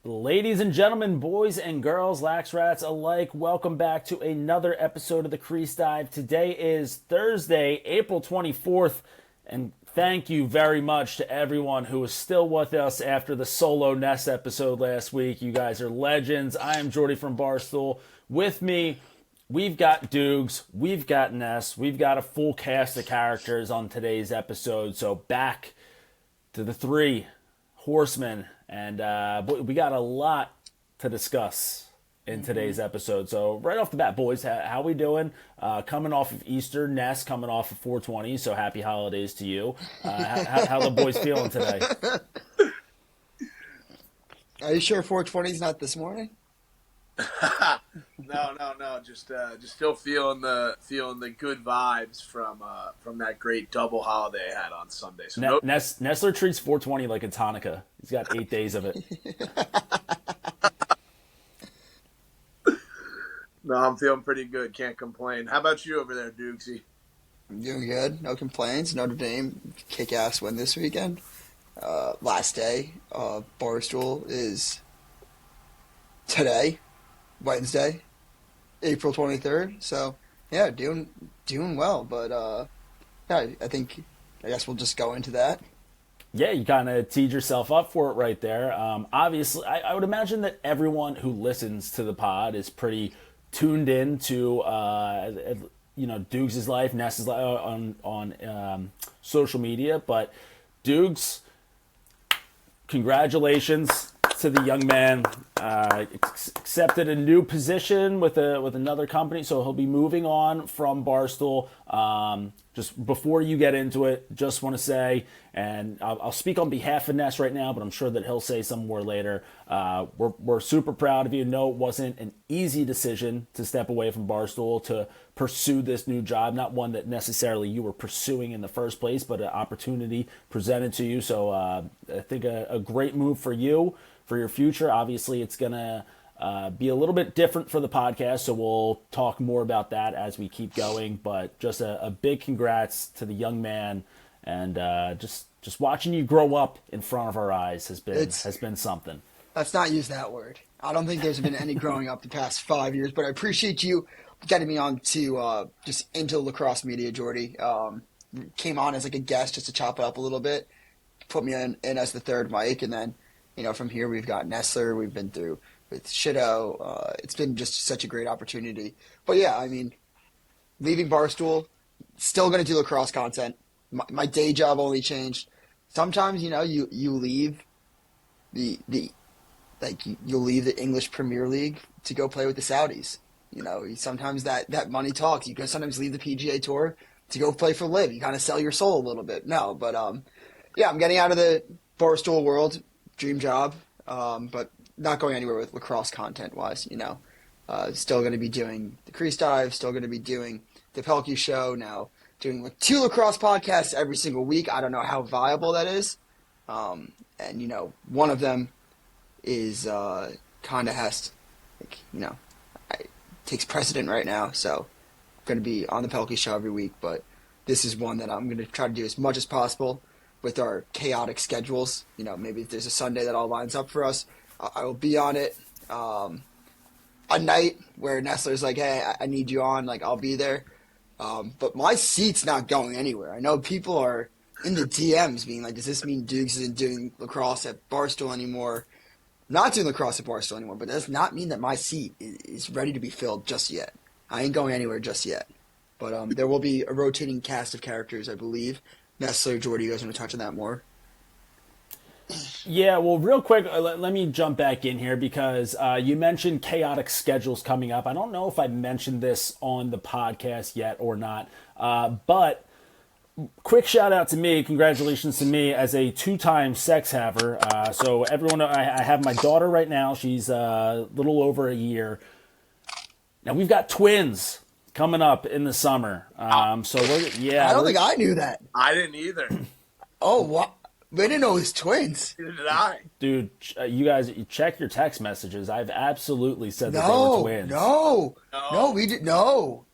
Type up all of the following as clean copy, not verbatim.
Ladies and gentlemen, boys and girls, lax rats alike, welcome back to another episode of the Crease Dive. Today is Thursday, April 24th, and thank you very much to everyone who is still with us after the solo Ness episode last week. You guys are legends. I am Jordy from Barstool. With me, we've got Doogs, we've got Ness, we've got a full cast of characters on today's episode. So back to the three horsemen. And we got a lot to discuss in today's episode. So right off the bat, boys, how we doing? Coming off of Easter, Ness coming off of 420, so happy holidays to you. How the boys feeling today? Are you sure 420 is not this morning? No. Just still feeling the good vibes from that great double holiday I had on Sunday. So Nessler treats 420 like it's Hanukkah. He's got 8 days of it. No, I'm feeling pretty good. Can't complain. How about you over there, Doogsy? I'm doing good. No complaints. Notre Dame kick-ass win this weekend. Last day. Barstool is today, Wednesday, April 23rd. So, yeah, doing well. But, yeah, I guess we'll just go into that. Yeah, you kind of teed yourself up for it right there. Obviously, I would imagine that everyone who listens to the pod is pretty tuned in to, Doogs' life, Ness's life on social media. But Doogs, congratulations to the young man. Accepted a new position with another company, so he'll be moving on from Barstool. Just before you get into it, just want to say, and I'll speak on behalf of Ness right now, but I'm sure that he'll say some more later. We're super proud of you. No, it wasn't an easy decision to step away from Barstool to pursue this new job, not one that necessarily you were pursuing in the first place, but an opportunity presented to you. So I think a great move for you, for your future. Obviously, it's going to be a little bit different for the podcast, so we'll talk more about that as we keep going. But just a big congrats to the young man, and just watching you grow up in front of our eyes has been something. Let's not use that word. I don't think there's been any growing up the past 5 years, but I appreciate you getting me on to just into lacrosse media, Jordy. Came on as like a guest just to chop it up a little bit, put me in as the third mic, and then from here we've got Nessler, we've been through with Shido. It's been just such a great opportunity. But yeah, I mean, leaving Barstool, still going to do lacrosse content. My day job only changed. Sometimes, you leave you'll leave the English Premier League to go play with the Saudis. Sometimes that money talks. You can sometimes leave the PGA Tour to go play for LIV. You kind of sell your soul a little bit. No, but yeah, I'm getting out of the Barstool world. Dream job. But not going anywhere with lacrosse content-wise, Still going to be doing the Crease Dive, still going to be doing the Pelkey Show, now doing like 2 lacrosse podcasts every single week. I don't know how viable that is. And, one of them is kind of has to, takes precedent right now. So I'm going to be on the Pelkey Show every week, but this is one that I'm going to try to do as much as possible with our chaotic schedules. Maybe if there's a Sunday that all lines up for us, I will be on it. A night where Nessler's like, hey, I need you on, like, I'll be there. But my seat's not going anywhere. I know people are in the DMs being like, does this mean Doogs isn't doing lacrosse at Barstool anymore? I'm not doing lacrosse at Barstool anymore, but that does not mean that my seat is ready to be filled just yet. I ain't going anywhere just yet. But there will be a rotating cast of characters, I believe. Nessler, Jordy, you guys want to touch on that more? Yeah, well, real quick, let me jump back in here because you mentioned chaotic schedules coming up. I don't know if I mentioned this on the podcast yet or not, but quick shout out to me, congratulations to me as a 2-time sex haver. So everyone, I have my daughter right now. She's a little over a year. Now we've got twins coming up in the summer. I don't think I knew that. I didn't either. Oh, what? They didn't know it was twins. Neither did I. Dude, you guys check your text messages. I've absolutely said that they were twins. No, we didn't. No.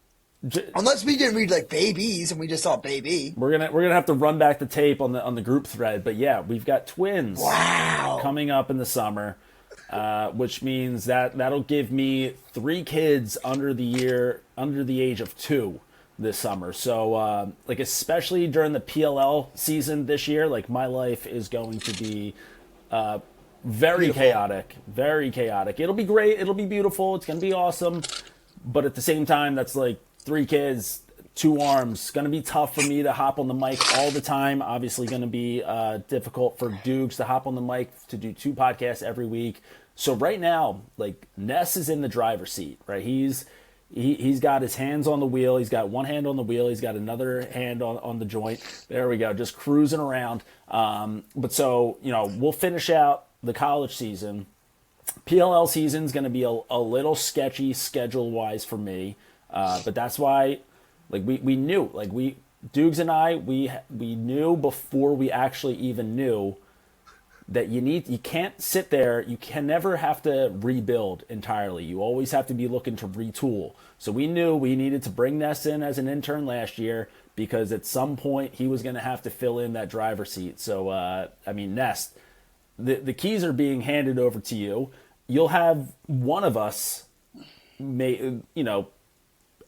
Unless we didn't read like babies and we just saw baby. We're gonna have to run back the tape on the group thread. But yeah, we've got twins. Wow. Coming up in the summer. which means that'll give me 3 kids under the age of 2 this summer. So like especially during the PLL season this year, like my life is going to be very chaotic, very chaotic. It'll be great. It'll be beautiful. It's going to be awesome. But at the same time, that's like 3 kids, 2 arms. Going to be tough for me to hop on the mic all the time. Obviously going to be difficult for Doogs to hop on the mic to do 2 podcasts every week. So right now, like Ness is in the driver's seat, right? He's got his hands on the wheel. He's got one hand on the wheel. He's got another hand on the joint. There we go, just cruising around. But so, we'll finish out the college season. PLL season's going to be a little sketchy schedule-wise for me. But that's why, like, we knew. Like, Doogs and I, we knew before we actually even knew that you can't sit there. You can never have to rebuild entirely. You always have to be looking to retool. So we knew we needed to bring Ness in as an intern last year because at some point he was going to have to fill in that driver's seat. So, Ness, the keys are being handed over to you. You'll have one of us,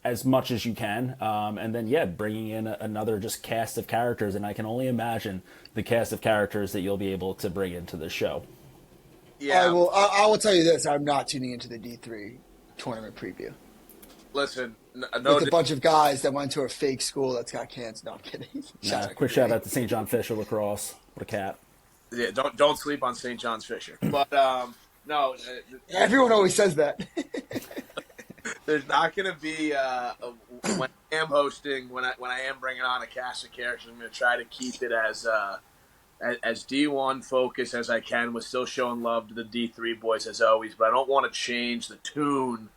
as much as you can, and then bringing in another just cast of characters, and I can only imagine the cast of characters that you'll be able to bring into the show. Yeah, I will tell you this: I'm not tuning into the D3 tournament preview. Listen, it's a bunch of guys that went to a fake school that's got cancer. No, I'm kidding. Quick shout out to St. John Fisher lacrosse. What a cat! Yeah, don't sleep on St. John's Fisher. But no, everyone always says that. There's not going to be when I am hosting, when I am bringing on a cast of characters, I'm going to try to keep it as D1 focused as I can, with still showing love to the D3 boys as always. But I don't want to change the tune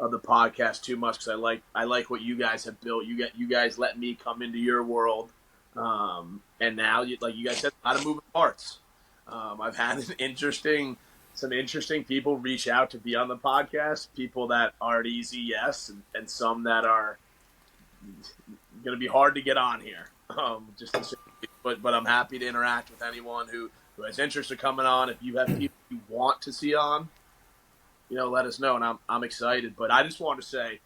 of the podcast too much because I like what you guys have built. You guys let me come into your world, and now like you guys said, a lot of moving parts. I've had some interesting people reach out to be on the podcast, people that are easy yes, and some that are going to be hard to get on here. But I'm happy to interact with anyone who has interest in coming on. If you have people you want to see on, let us know, and I'm excited. But I just want to say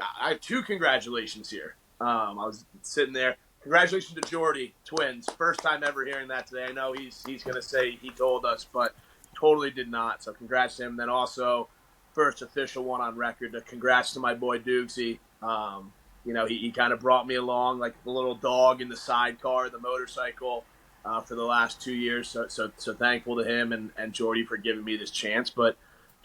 I have 2 congratulations here. I was sitting there. Congratulations to Jordy, twins. First time ever hearing that today. I know he's going to say he told us, but totally did not. So congrats to him. Then also, first official one on record. Congrats to my boy Doogsy. He kind of brought me along like the little dog in the sidecar, the motorcycle, for the last 2 years. So thankful to him and Jordy for giving me this chance. But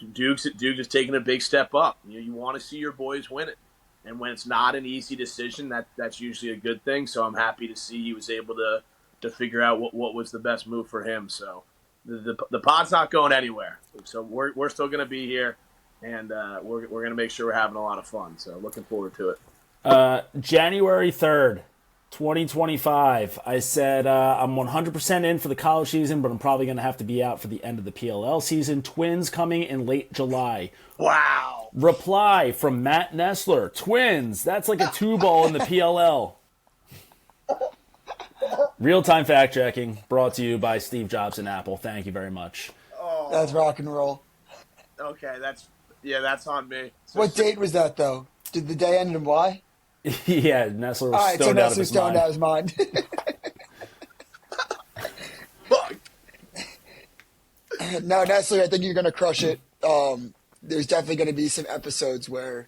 Doogs is taking a big step up. You want to see your boys win it. And when it's not an easy decision, that's usually a good thing. So I'm happy to see he was able to figure out what was the best move for him. So the pod's not going anywhere. So we're still going to be here, and we're going to make sure we're having a lot of fun. So looking forward to it. January 3rd, 2025. I said I'm 100% in for the college season, but I'm probably going to have to be out for the end of the PLL season. Twins coming in late July. Wow. Reply from Matt Nessler. Twins. That's like a 2-ball in the PLL. Real-time fact-checking brought to you by Steve Jobs and Apple. Thank you very much. Oh. That's rock and roll. Okay, that's on me. So what date was that, though? Did the day end in Y? Yeah, Nessler was stoned out of his mind. Stoned out of his mind. Fuck. No, Nessler, I think you're going to crush it. There's definitely going to be some episodes where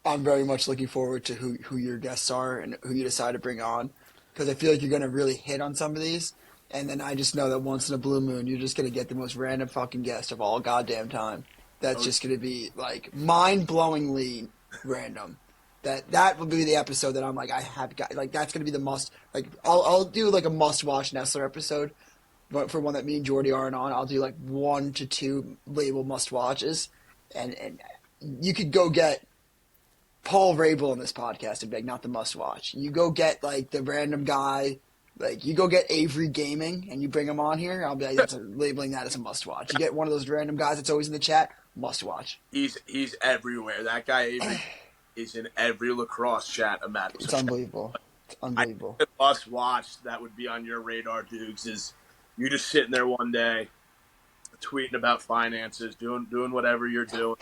I'm very much looking forward to who your guests are and who you decide to bring on, because I feel like you're going to really hit on some of these. And then I just know that once in a blue moon, you're just going to get the most random fucking guest of all goddamn time. That's just going to be like mind-blowingly random. That will be the episode that I'm like, I have got, like, that's going to be the must. Like, I'll do like a must-watch Nessler episode. But for one that me and Jordy aren't on, I'll do like 1 to 2 label must-watches. And you could go get Paul Rabel on this podcast and be like, not the must-watch. You go get like the random guy, like you go get Avery Gaming and you bring him on here. I'll be like, labeling that as a must-watch. You get one of those random guys that's always in the chat, must-watch. He's everywhere. That guy Avery is in every lacrosse chat imaginable. It's unbelievable. It's unbelievable. The must-watch that would be on your radar, Doogs, is you just sitting there one day tweeting about finances, doing whatever you're doing,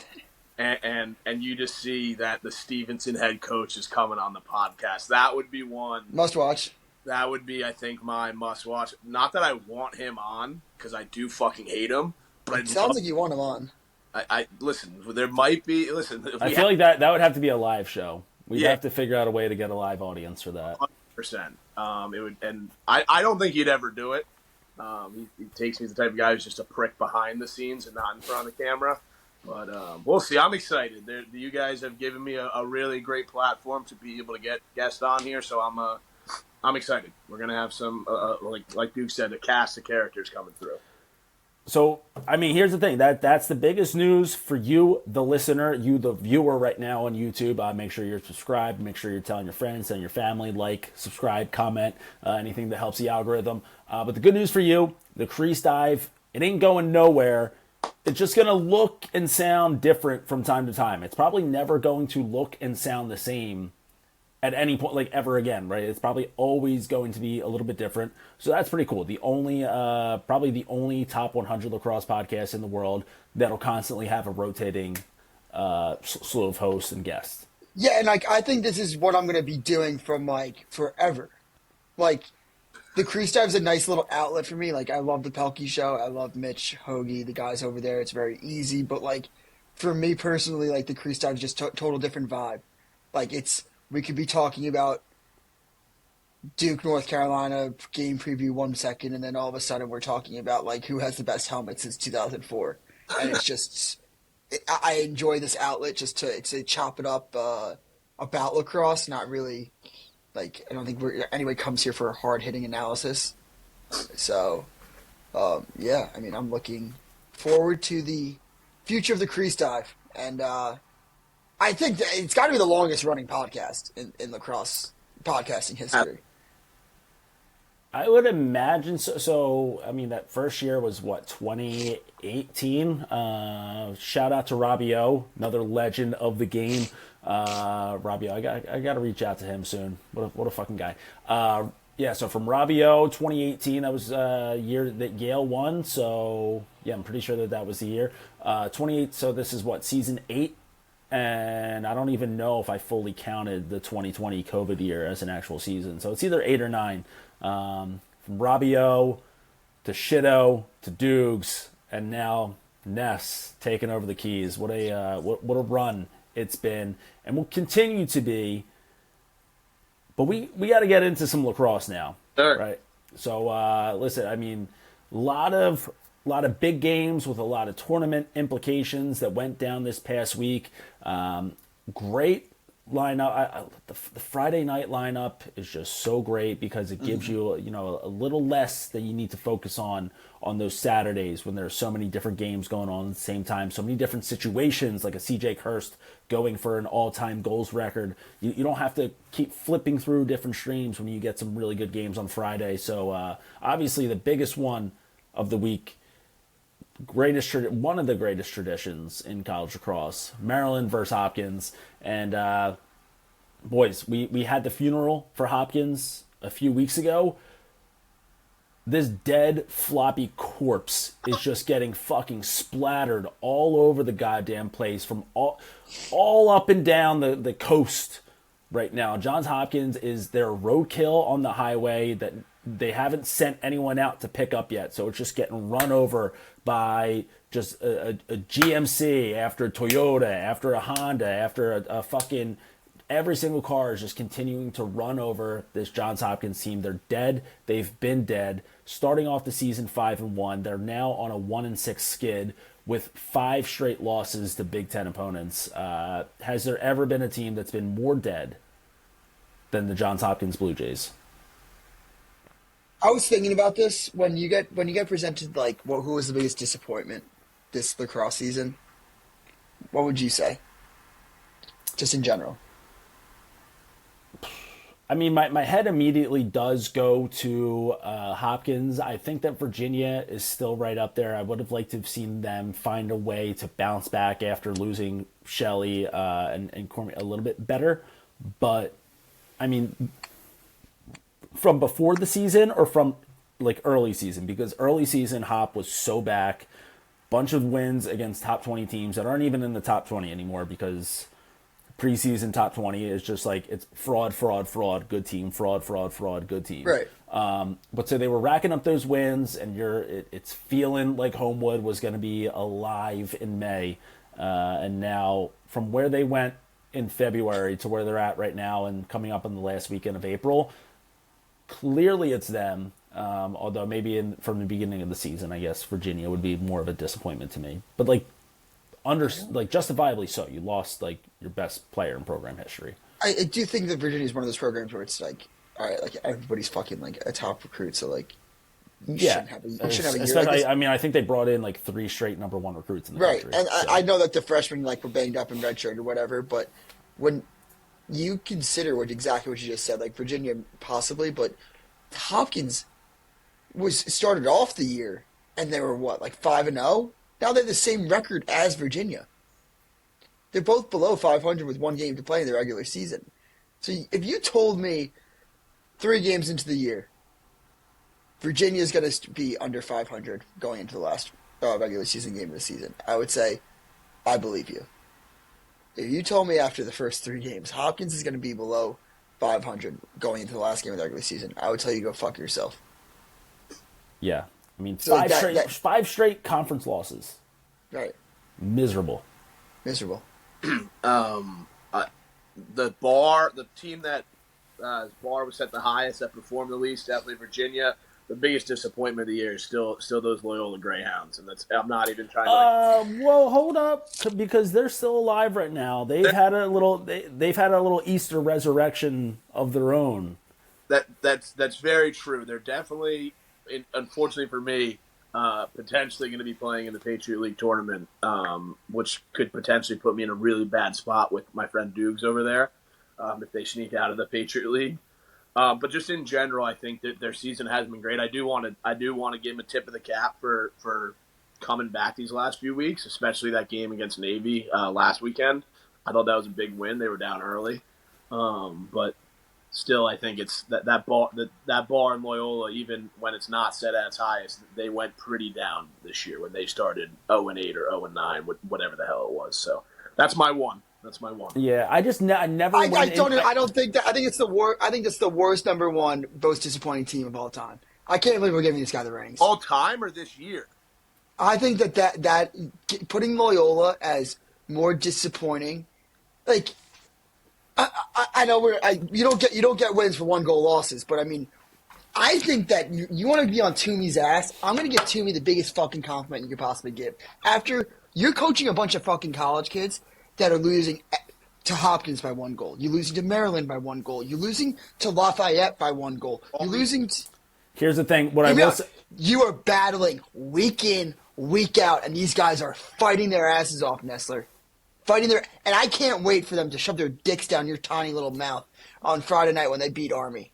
and you just see that the Stevenson head coach is coming on the podcast. That would be one Must watch. That would be, I think, my must watch. Not that I want him on, because I do fucking hate him. But It sounds like you want him on. I listen. There might be. Listen, I feel like that would have to be a live show. We'd have to figure out a way to get a live audience for that. 100%. It would, and I don't think he'd ever do it. He takes me as the type of guy who's just a prick behind the scenes and not in front of the camera. But we'll see. I'm excited. You guys have given me a really great platform to be able to get guests on here, so I'm excited. We're gonna have some like Duke said, a cast of characters coming through. So, I mean, here's the thing. That's the biggest news for you, the listener, you, the viewer right now on YouTube. Make sure you're subscribed. Make sure you're telling your friends, telling your family, like, subscribe, comment, anything that helps the algorithm. But the good news for you, the Crease Dive, it ain't going nowhere. It's just going to look and sound different from time to time. It's probably never going to look and sound the same at any point, like ever again, right? It's probably always going to be a little bit different. So that's pretty cool. The only, probably the only top 100 lacrosse podcast in the world that'll constantly have a rotating slew of hosts and guests. Yeah, and I think this is what I'm going to be doing from forever. The Crease Dive is a nice little outlet for me. I love the Pelkey show. I love Mitch, Hoagie, the guys over there. It's very easy. But for me personally, the Crease Dive is just total different vibe. We could be talking about Duke, North Carolina game preview 1 second, and then all of a sudden we're talking about who has the best helmet since 2004, and it's just I enjoy this outlet just to chop it up about lacrosse, not really I don't think anybody comes here for a hard hitting analysis. So yeah, I mean I'm looking forward to the future of the Crease Dive, and I think that it's got to be the longest running podcast in lacrosse podcasting history. I would imagine so. So, I mean, that first year was what, 2018? Shout out to Robbie O, another legend of the game. Robbie O, I got to reach out to him soon. What a fucking guy. Yeah, so from Robbie O, 2018, that was a year that Yale won. So, yeah, I'm pretty sure that was the year. 28. So this is what, season 8? And I don't even know if I fully counted the 2020 COVID year as an actual season. So it's either 8 or 9. From Robbie O to Shido to Doogs, and now Ness taking over the keys. What a run it's been, and will continue to be. But we got to get into some lacrosse now, Sure. Right? So listen, I mean, a lot of big games with a lot of tournament implications that went down this past week. Great lineup. The Friday night lineup is just so great because it gives you a little less that you need to focus on those Saturdays when there's so many different games going on at the same time, so many different situations, like a CJ Hurst going for an all-time goals record. You don't have to keep flipping through different streams when you get some really good games on Friday. So obviously the biggest one of the week, one of the greatest traditions in college lacrosse, Maryland versus Hopkins. And boys, we had the funeral for Hopkins a few weeks ago. This dead floppy corpse is just getting fucking splattered all over the goddamn place from all up and down the coast right now. Johns Hopkins is their roadkill on the highway that they haven't sent anyone out to pick up yet, so it's just getting run over by just a GMC after a Toyota, after a Honda, after a fucking... Every single car is just continuing to run over this Johns Hopkins team. They're dead. They've been dead. Starting off the season 5-1, they're now on a 1-6 skid with 5 straight losses to Big Ten opponents. Has there ever been a team that's been more dead than the Johns Hopkins Blue Jays? I was thinking about this when you get presented who was the biggest disappointment this lacrosse season. What would you say? Just in general. I mean, my head immediately does go to Hopkins. I think that Virginia is still right up there. I would have liked to have seen them find a way to bounce back after losing Shelley and Cormier a little bit better. But, I mean, from before the season or from early season? Because early season Hop was so back. bunch of wins against top 20 teams that aren't even in the top 20 anymore because preseason top 20 is just like it's fraud, fraud, fraud, good team, fraud, fraud, fraud, good team. Right. But so they were racking up those wins, and it's feeling like Homewood was going to be alive in May. And now from where they went in February to where they're at right now and coming up on the last weekend of April, clearly it's them. Although maybe from the beginning of the season, I guess Virginia would be more of a disappointment to me. But justifiably so. You lost like your best player in program history. I do think that Virginia is one of those programs where it's like, all right, like everybody's fucking like a top recruit, so like you shouldn't have a year like this. I mean, I think they brought in like 3 straight number 1 recruits in the right, country. and so. I know that the freshmen like were banged up and redshirt or whatever, but when you consider exactly what you just said, like Virginia possibly, but Hopkins started off the year and they were what, like 5-0? Now they have the same record as Virginia. They're both below 500 with 1 game to play in the regular season. So if you told me 3 games into the year, Virginia's going to be under 500 going into the last regular season game of the season, I would say, I believe you. If you told me after the first 3 games, Hopkins is going to be below 500 going into the last game of the regular season, I would tell you go fuck yourself. Yeah. I mean, So 5 straight conference losses. Right. Miserable. The team that bar was set the highest, that performed the least, definitely Virginia. The biggest disappointment of the year is still those Loyola Greyhounds, and I'm not even trying to. Well, hold up, because they're still alive right now. They've had a little Easter resurrection of their own. That's very true. They're definitely, unfortunately for me, potentially going to be playing in the Patriot League tournament, which could potentially put me in a really bad spot with my friend Doogs over there if they sneak out of the Patriot League. But just in general, I think that their season has been great. I do want to give them a tip of the cap for coming back these last few weeks, especially that game against Navy last weekend. I thought that was a big win. They were down early, but still, I think it's that bar in Loyola, even when it's not set at its highest, they went pretty down this year when they started 0-8 or 0-9, whatever the hell it was. So that's my one. Yeah, I never. I don't think that. I think it's the worst. I think it's the worst number 1 most disappointing team of all time. I can't believe we're giving this guy the rings. All time or this year? I think that putting Loyola as more disappointing, like I know you don't get wins for 1-goal losses, but I mean, I think that you want to be on Toomey's ass. I'm going to give Toomey the biggest fucking compliment you could possibly give. After you're coaching a bunch of fucking college kids that are losing to Hopkins by 1 goal. You're losing to Maryland by 1 goal. You're losing to Lafayette by 1 goal. You're losing Here's the thing. You are battling week in, week out, and these guys are fighting their asses off, Nestler. And I can't wait for them to shove their dicks down your tiny little mouth on Friday night when they beat Army.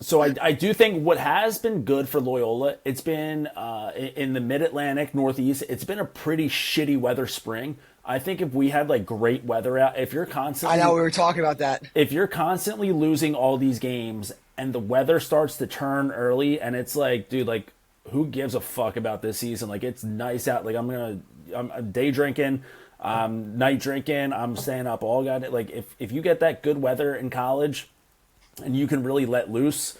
So I do think what has been good for Loyola, it's been in the Mid-Atlantic, Northeast, it's been a pretty shitty weather spring. I think if we had like great weather out, if you're constantly... I know, we were talking about that. If you're constantly losing all these games and the weather starts to turn early and it's like, dude, like, who gives a fuck about this season? Like, it's nice out. Like, I'm day drinking, night drinking, I'm staying up all god. Like, if you get that good weather in college and you can really let loose,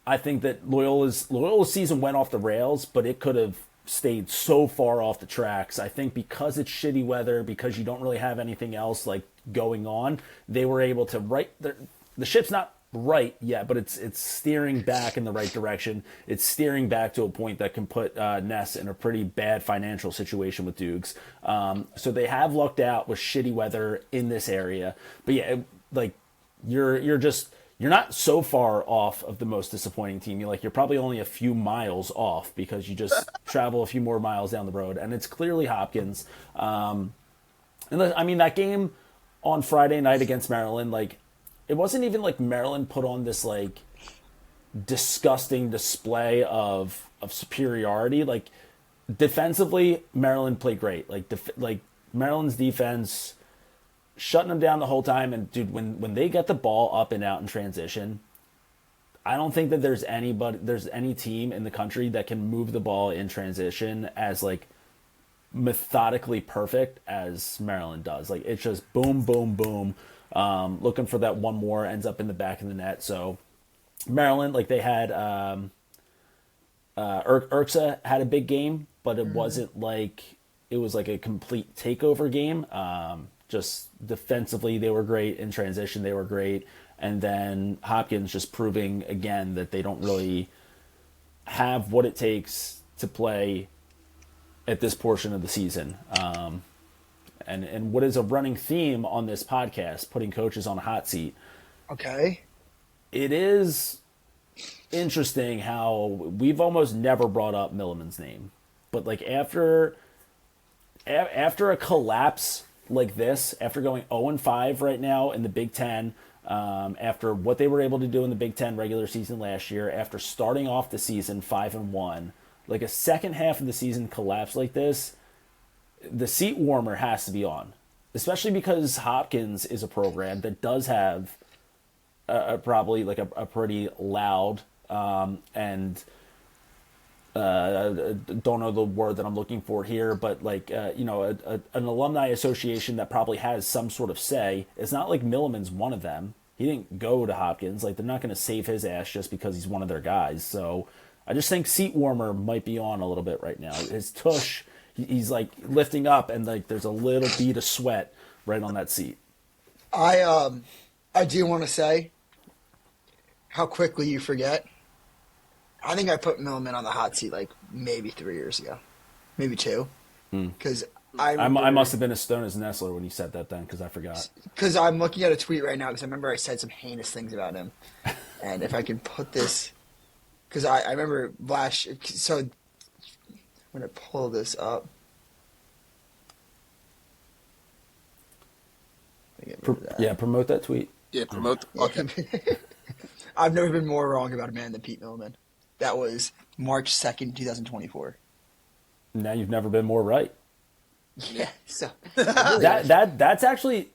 I think that Loyola's season went off the rails, but it could have stayed so far off the tracks. I think because it's shitty weather, because you don't really have anything else like going on, they were able to the ship's not right yet, but it's steering back in the right direction. It's steering back to a point that can put Ness in a pretty bad financial situation with Doogs. So they have lucked out with shitty weather in this area. But yeah, you're not so far off of the most disappointing team. You're probably only a few miles off because you just travel a few more miles down the road, and it's clearly Hopkins. And I mean, that game on Friday night against Maryland, like, it wasn't even like Maryland put on this like disgusting display of superiority. Like, defensively, Maryland played great. Like Maryland's defense, shutting them down the whole time. And dude, when they get the ball up and out in transition, I don't think that there's any team in the country that can move the ball in transition as like methodically perfect as Maryland does. Like it's just boom, boom, boom. Looking for that one more, ends up in the back of the net. So Maryland, like they had Urksa had a big game, but it wasn't like it was like a complete takeover game. Just defensively, they were great. In transition, they were great. And then Hopkins just proving again that they don't really have what it takes to play at this portion of the season. And what is a running theme on this podcast, putting coaches on a hot seat. Okay. It is interesting how we've almost never brought up Milliman's name. But like after a collapse like this, after going 0-5 right now in the Big Ten, after what they were able to do in the Big Ten regular season last year, after starting off the season 5-1, like a second half of the season collapse like this, the seat warmer has to be on, especially because Hopkins is a program that does have probably like a pretty loud and don't know the word that I'm looking for here, but like an alumni association that probably has some sort of say. It's not like Milliman's one of them. He didn't go to Hopkins. Like they're not going to save his ass just because he's one of their guys. So I just think seat warmer might be on a little bit right now. His tush, he's like lifting up, and like there's a little bead of sweat right on that seat. I do want to say how quickly you forget. I think I put Milliman on the hot seat like maybe 3 years ago, maybe 2, because I must have been as stone as Nestler when you said that then, because I forgot. Because I'm looking at a tweet right now because I remember I said some heinous things about him, and if I can put this, because I remember so I'm gonna pull this up. Yeah, promote that tweet. Yeah, promote the fucking. I've never been more wrong about a man than Pete Milliman. That was March 2nd, 2024. Now you've never been more right. Yeah. So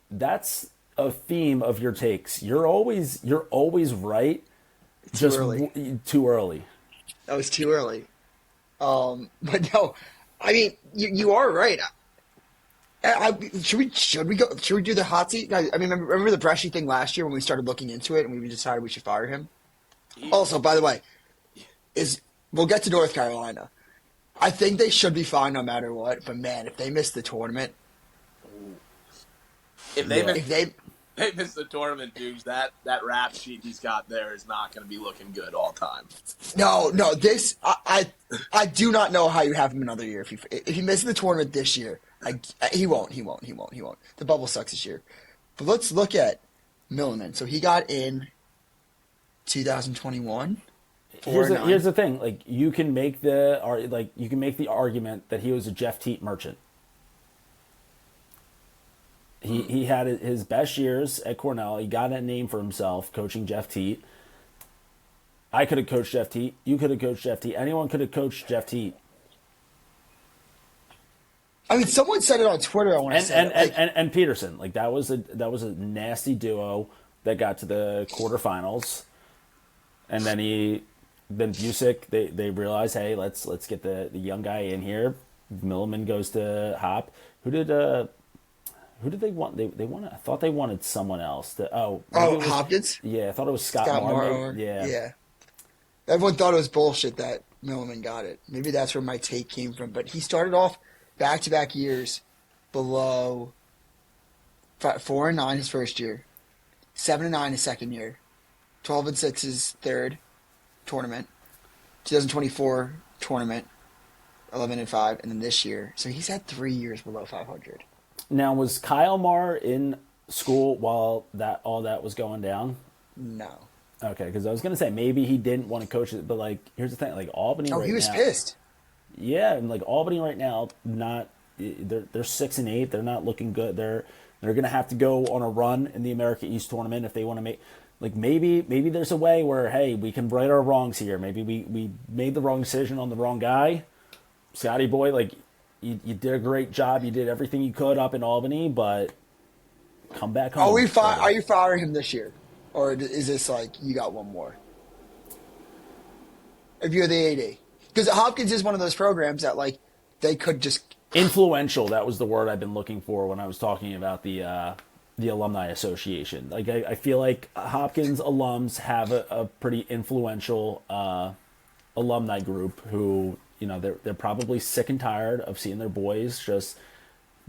that's a theme of your takes. You're always right. Too early. That was too early. But no, I mean you are right. Should we do the hot seat? I mean, remember the Bresci thing last year when we started looking into it and we decided we should fire him? Also, by the way, we'll get to North Carolina. I think they should be fine no matter what, but man, if they miss the tournament, if they miss the tournament, Doogs, that rap sheet he's got there is not going to be looking good all time. No, this I do not know how you have him another year if he misses the tournament this year. He won't. The bubble sucks this year. But let's look at Milliman. So he got in 2021. Here's the thing. Like you can make the argument that he was a Jeff Teat merchant. He had his best years at Cornell. He got a name for himself coaching Jeff Teat. I could have coached Jeff Teat. You could have coached Jeff Teat. Anyone could have coached Jeff Teat. I mean, someone said it on Twitter. I want to say, and Peterson, like that was a nasty duo that got to the quarterfinals, and then Busick, they realized, hey, let's get the young guy in here. Milliman goes to Hop. Who did they want? They wanted. I thought they wanted someone else. Hopkins. Yeah, I thought it was Scott Marr. Yeah. Everyone thought it was bullshit that Milliman got it. Maybe that's where my take came from. But he started off back-to-back years below 4-9 his first year, 7-9 his second year, 12-6 his third tournament, 2024 tournament, 11-5, and then this year. So he's had 3 years below 500. Now, was Kyle Marr in school while all that was going down? No. Okay, because I was going to say maybe he didn't want to coach it, but like here's the thing, like Albany. Oh, right he was now, pissed. Yeah, and like Albany right now, they're 6-8. They're not looking good. They're going to have to go on a run in the America East tournament if they want to make. Like maybe there's a way where hey, we can right our wrongs here. Maybe we made the wrong decision on the wrong guy. Scotty boy, like you did a great job. You did everything you could up in Albany, but come back home. Are you firing him this year, or is this like you got one more? If you're the AD, because Hopkins is one of those programs that like they could just Influential. That was the word I've been looking for when I was talking about the alumni association. Like I feel like Hopkins alums have a pretty influential alumni group who, you know, they're probably sick and tired of seeing their boys just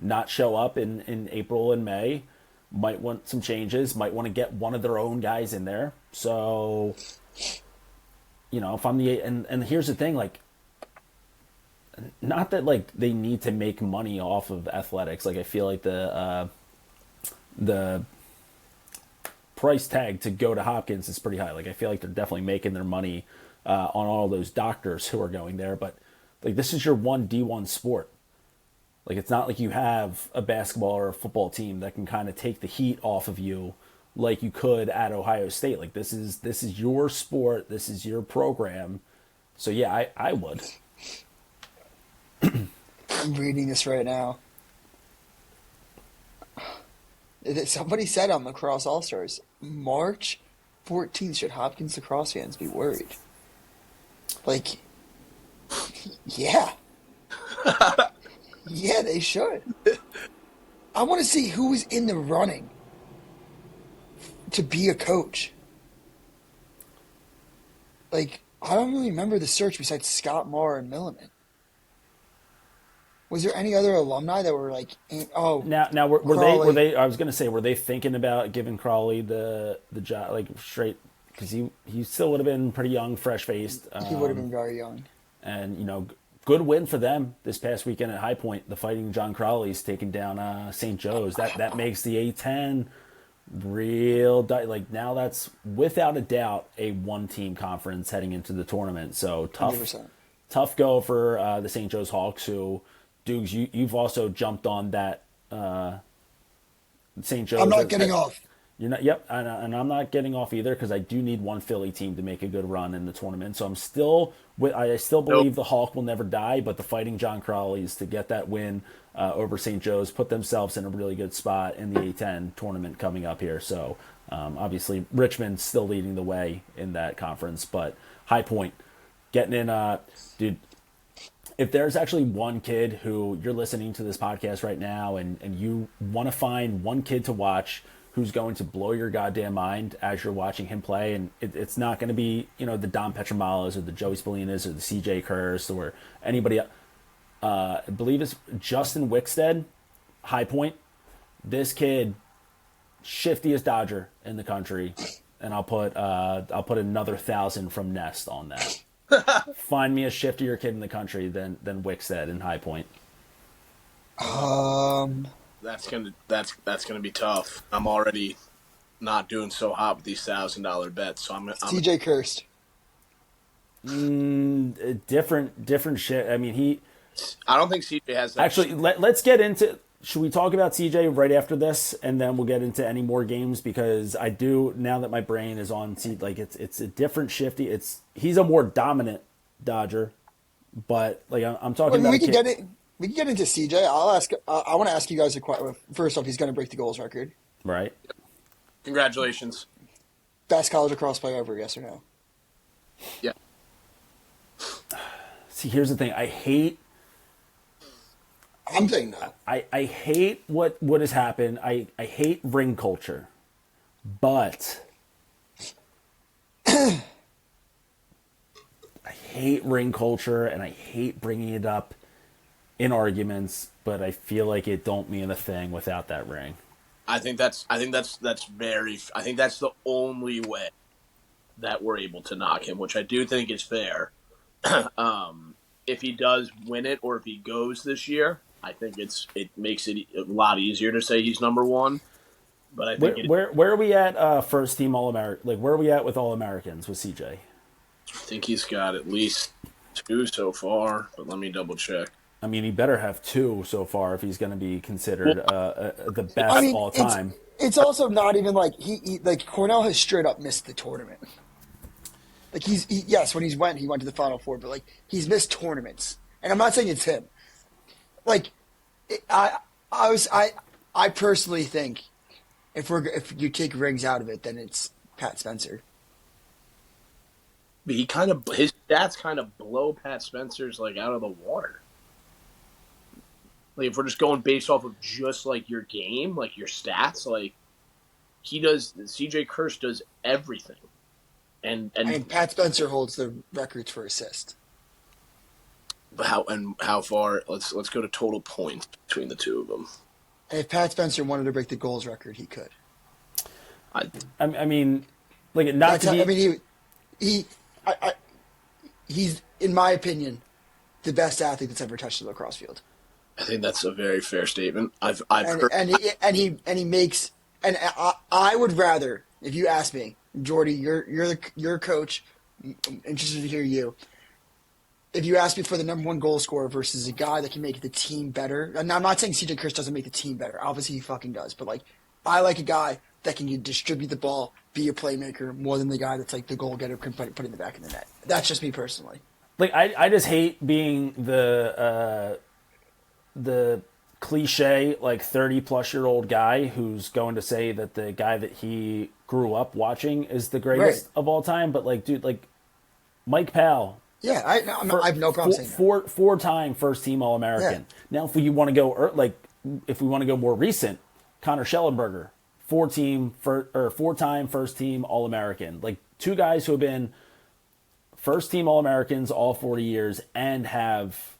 not show up in April and May. Might want some changes. Might want to get one of their own guys in there. So, you know, if I'm and here's the thing, like, not that like they need to make money off of athletics. Like I feel like the price tag to go to Hopkins is pretty high. Like I feel like they're definitely making their money on all those doctors who are going there. But like this is your one D1 sport. Like it's not like you have a basketball or a football team that can kind of take the heat off of you like you could at Ohio State. Like this is your sport. This is your program. So yeah, I would. I'm reading this right now. Somebody said on Lacrosse All-Stars, March 14th, should Hopkins lacrosse fans be worried? Like, yeah. Yeah, they should. I want to see who is in the running to be a coach. Like, I don't really remember the search besides Scott Marr and Milliman. Was there any other alumni that were like, Now were they? I was gonna say, were they thinking about giving Crawley the job, like straight? Because he still would have been pretty young, fresh faced. He would have been very young. And you know, good win for them this past weekend at High Point. The Fighting John Crawley's taking down St. Joe's. That makes the A10 real. Like now, that's without a doubt a one-team conference heading into the tournament. So tough, 100%. tough go for the St. Joe's Hawks, who. Doogs, you've also jumped on that St. Joe's. I'm not getting off. You're not. Yep, and I'm not getting off either because I do need one Philly team to make a good run in the tournament. So I'm still I still believe the Hawk will never die, but the Fighting John Crawleys to get that win over St. Joe's put themselves in a really good spot in the A10 tournament coming up here. So obviously Richmond's still leading the way in that conference, but High Point getting in. Dude. If there's actually one kid who you're listening to this podcast right now and you want to find one kid to watch who's going to blow your goddamn mind as you're watching him play, and it's not going to be, you know, the Dom Petromalas or the Joey Spalinas or the CJ Kurz or anybody else. I believe it's Justin Wickstead, High Point. This kid, shiftiest Dodger in the country, and I'll put another 1,000 from Nest on that. Find me a shiftier kid in the country than Wickstead in High Point. That's gonna be tough. I'm already not doing so hot with these $1,000 bets, so I'm CJ Kurz. Different shit. I mean, I don't think CJ has that. Actually, let's get into. Should we talk about CJ right after this, and then we'll get into any more games? Because I do, now that my brain is on like it's a different shifty. He's a more dominant Dodger, but like I'm talking about. We can get into CJ. I'll ask. I want to ask you guys a question. First off, he's going to break the goals record. Right. Congratulations. Best college lacrosse player ever, yes or no? Yeah. See, here's the thing. I'm saying no. I hate what has happened. I hate ring culture, but I hate ring culture and I hate bringing it up in arguments. But I feel like it don't mean a thing without that ring. I think that's the only way that we're able to knock him, which I do think is fair. If he does win it or if he goes this year, I think it makes it a lot easier to say he's number one. But I think where are we at first team All American? Like where are we at with All Americans with CJ? I think he's got at least 2 so far, but let me double check. I mean, he better have 2 so far if he's going to be considered the best all time. It's also not even like he like Cornell has straight up missed the tournament. Like yes, when he went to the Final Four, but like he's missed tournaments, and I'm not saying it's him. Like, I personally think if you take rings out of it, then it's Pat Spencer. But his stats kind of blow Pat Spencer's like out of the water. Like if we're just going based off of just like your game, like your stats, like CJ Kirsch does everything. And Pat Spencer holds the records for assists. how far? Let's go to total points between the two of them. And if Pat Spencer wanted to break the goals record, he could. I mean, like not That's to be. I mean, he's in my opinion the best athlete that's ever touched the lacrosse field. I think that's a very fair statement. I've and, heard, he makes, and I would rather, if you ask me, Jordy, you're a coach. I'm interested to hear you. If you ask me for the number one goal scorer versus a guy that can make the team better, and I'm not saying CJ Kirsch doesn't make the team better. Obviously, he fucking does. But like, I like a guy that can distribute the ball, be a playmaker, more than the guy that's like the goal getter can put in the back of the net. That's just me personally. Like I just hate being the cliche like 30-plus-year-old guy who's going to say that the guy that he grew up watching is the greatest of all time. But like, dude, like Mike Powell. Yeah, I have no problem saying that. Four-time first-team All-American. Yeah. Now, if we want to go more recent, Connor Schellenberger, four-time first-team All-American. Like two guys who have been first-team All-Americans all 40 years and have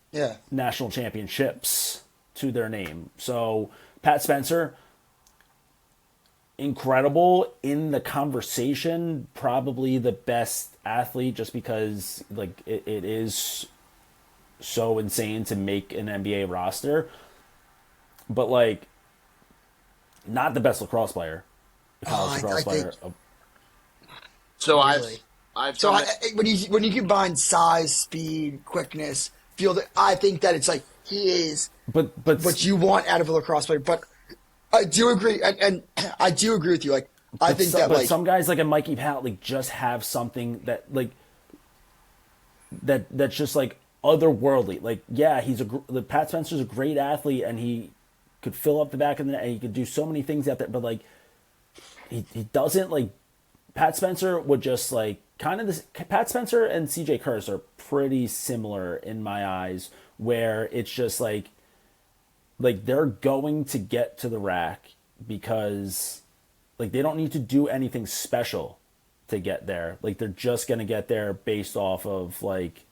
national championships to their name. So Pat Spencer, incredible in the conversation, probably the best athlete just because like it is so insane to make an NBA roster, but like not the best lacrosse player, lacrosse player. So really? When you combine size, speed, quickness, field, I think that it's like he is but what you want out of a lacrosse player. But I do agree, and I do agree with you. Like I think that some guys like a Mikey Powell like just have something that like that's just like otherworldly. Like yeah, Pat Spencer's a great athlete and he could fill up the back of the net and he could do so many things out there. But like he doesn't like Pat Spencer would just like kind of this. Pat Spencer and CJ Kirsch are pretty similar in my eyes, where it's just like they're going to get to the rack because like they don't need to do anything special to get there. Like they're just going to get there based off of like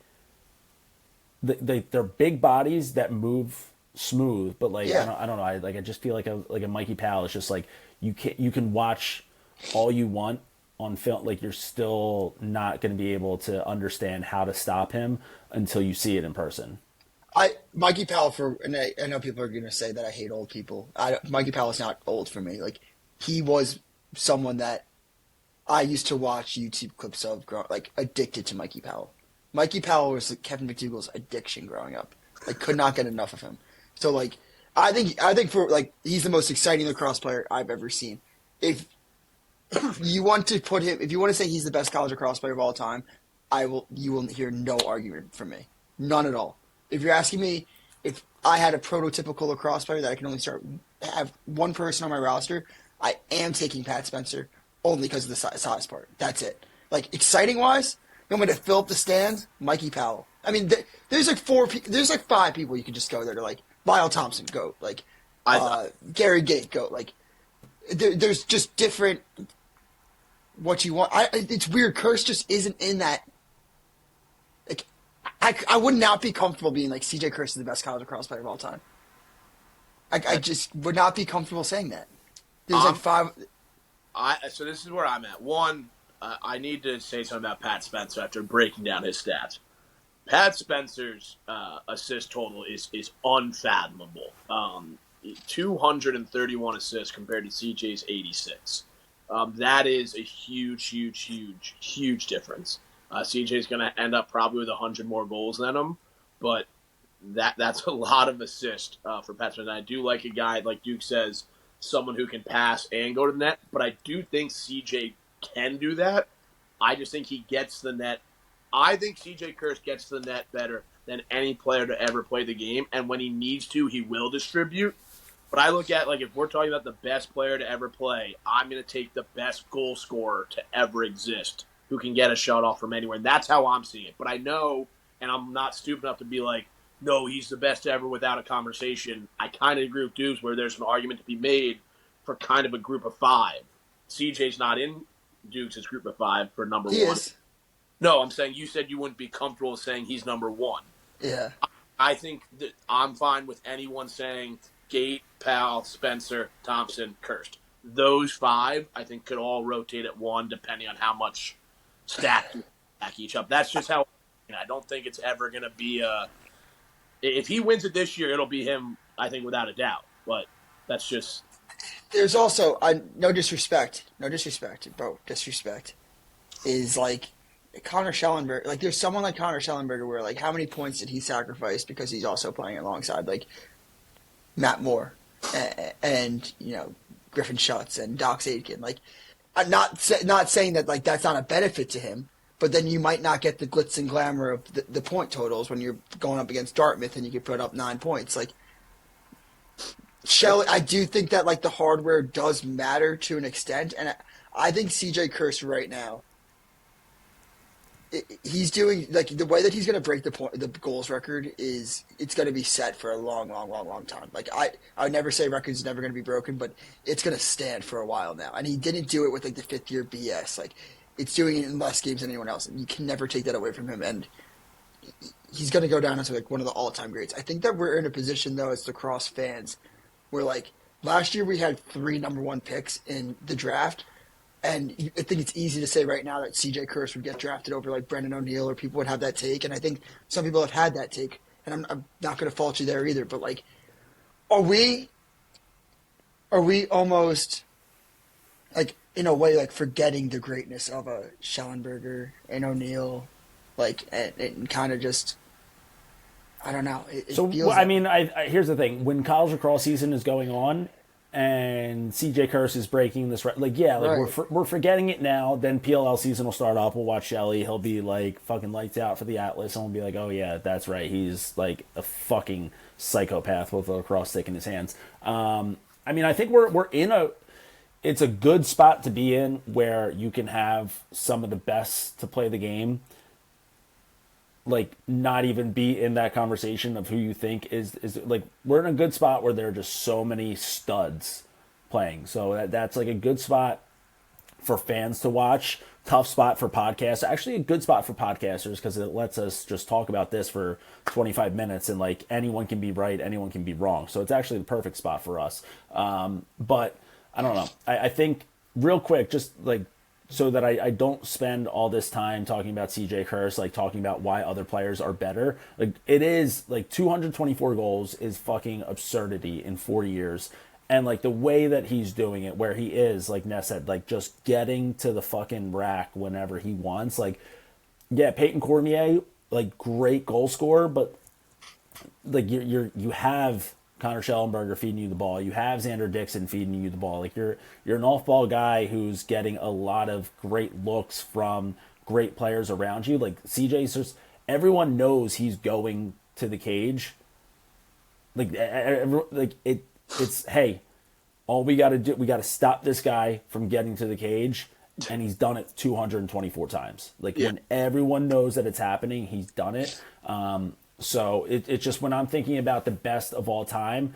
they're big bodies that move smooth, but like I don't know. I just feel like a Mikey Powell is just like you can watch all you want on film, like you're still not going to be able to understand how to stop him until you see it in person. Mikey Powell and I know people are going to say that I hate old people. Mikey Powell is not old for me. Like he was someone that I used to watch YouTube clips of, like addicted to Mikey Powell. Mikey Powell was like Kevin McDougal's addiction growing up. Like could not get enough of him. So like I think for like he's the most exciting lacrosse player I've ever seen. If you want to say he's the best college lacrosse player of all time, you will hear no argument from me. None at all. If you're asking me if I had a prototypical lacrosse player that I can only have one person on my roster, I am taking Pat Spencer only because of the size part. That's it. Like exciting wise, you want me to fill up the stands? Mikey Powell. I mean, there's like five people you can just go there to like Lyle Thompson, go like Gary Gate, go like. There's just different. What you want? It's weird. Kirsch just isn't in that. Like, I would not be comfortable being like CJ Kirsch is the best college lacrosse player of all time. I just would not be comfortable saying that. There's like five. So this is where I'm at. One, I need to say something about Pat Spencer after breaking down his stats. Pat Spencer's assist total is unfathomable. 231 assists compared to CJ's 86. That is a huge difference. CJ's going to end up probably with 100 more goals than him, but that's a lot of assist for Pat Spencer. I do like a guy, like Duke says, someone who can pass and go to the net, but I do think CJ can do that. I just think he gets the net. I think CJ Kirsch gets the net better than any player to ever play the game, and when he needs to, he will distribute. But I look at, like, if we're talking about the best player to ever play, I'm going to take the best goal scorer to ever exist who can get a shot off from anywhere. And that's how I'm seeing it. But I know, and I'm not stupid enough to be like, no, he's the best ever without a conversation. I kind of agree with Doogs where there's an argument to be made for kind of a group of five. CJ's not in Doogs' group of five for number He one. is. No, I'm saying you said you wouldn't be comfortable saying he's number one. Yeah. I think that I'm fine with anyone saying Gate, Powell, Spencer, Thompson, Kirst. Those five, I think, could all rotate at one depending on how much stack you stack each up. That's just how I don't think it's ever going to be a – if he wins it this year, it'll be him, I think, without a doubt. But that's just – There's also no disrespect, bro. Disrespect is like Connor Schellenberger. Like there's someone like Connor Schellenberger where like how many points did he sacrifice because he's also playing alongside like Matt Moore and you know Griffin Schutz and Dox Aitken. Like I'm not saying that like that's not a benefit to him, but then you might not get the glitz and glamour of the point totals when you're going up against Dartmouth and you could put up 9 points. Like I do think that like the hardware does matter to an extent, and I think CJ Kirst right now, he's doing like the way that he's going to break the goals record is it's going to be set for a long time. Like I would never say record's never going to be broken, but it's going to stand for a while now. And he didn't do it with like the 5th year BS. Like it's doing it in less games than anyone else, and you can never take that away from him. And he's going to go down as like one of the all-time greats. I think that we're in a position though as lacrosse fans where like last year we had 3 number 1 picks in the draft, and I think it's easy to say right now that CJ Kirst would get drafted over like Brendan O'Neill, or people would have that take, and I think some people have had that take, and I'm not going to fault you there either. But like, are we almost like in a way like forgetting the greatness of a Schellenberger and O'Neill, like and kind of just. I don't know. I mean, here's the thing: when college lacrosse season is going on, and CJ Kirst is breaking this, right. We're forgetting it now. Then PLL season will start up. We'll watch Shelly. He'll be like fucking lights out for the Atlas, and we'll be like, oh yeah, that's right. He's like a fucking psychopath with a lacrosse stick in his hands. I mean, I think we're in it's a good spot to be in where you can have some of the best to play the game. Like not even be in that conversation of who you think is like we're in a good spot where there are just so many studs playing. So that's like a good spot for fans to watch. Tough spot for podcasts. Actually a good spot for podcasters because it lets us just talk about this for 25 minutes and like anyone can be right, anyone can be wrong. So it's actually the perfect spot for us. But I don't know. I think real quick, just like so that I don't spend all this time talking about CJ Kirst, like talking about why other players are better. Like it is like 224 goals is fucking absurdity in 4 years. And like the way that he's doing it, where he is, like Ness said, like just getting to the fucking rack whenever he wants. Like, yeah, Peyton Cormier, like great goal scorer, but like you have Connor Schellenberger feeding you the ball. You have Xander Dixon feeding you the ball. Like you're an off-ball guy who's getting a lot of great looks from great players around you. Like CJ's just everyone knows he's going to the cage. It's hey, all we got to do, we got to stop this guy from getting to the cage, and he's done it 224 times. Like when everyone knows that it's happening, he's done it. So it's just when I'm thinking about the best of all time,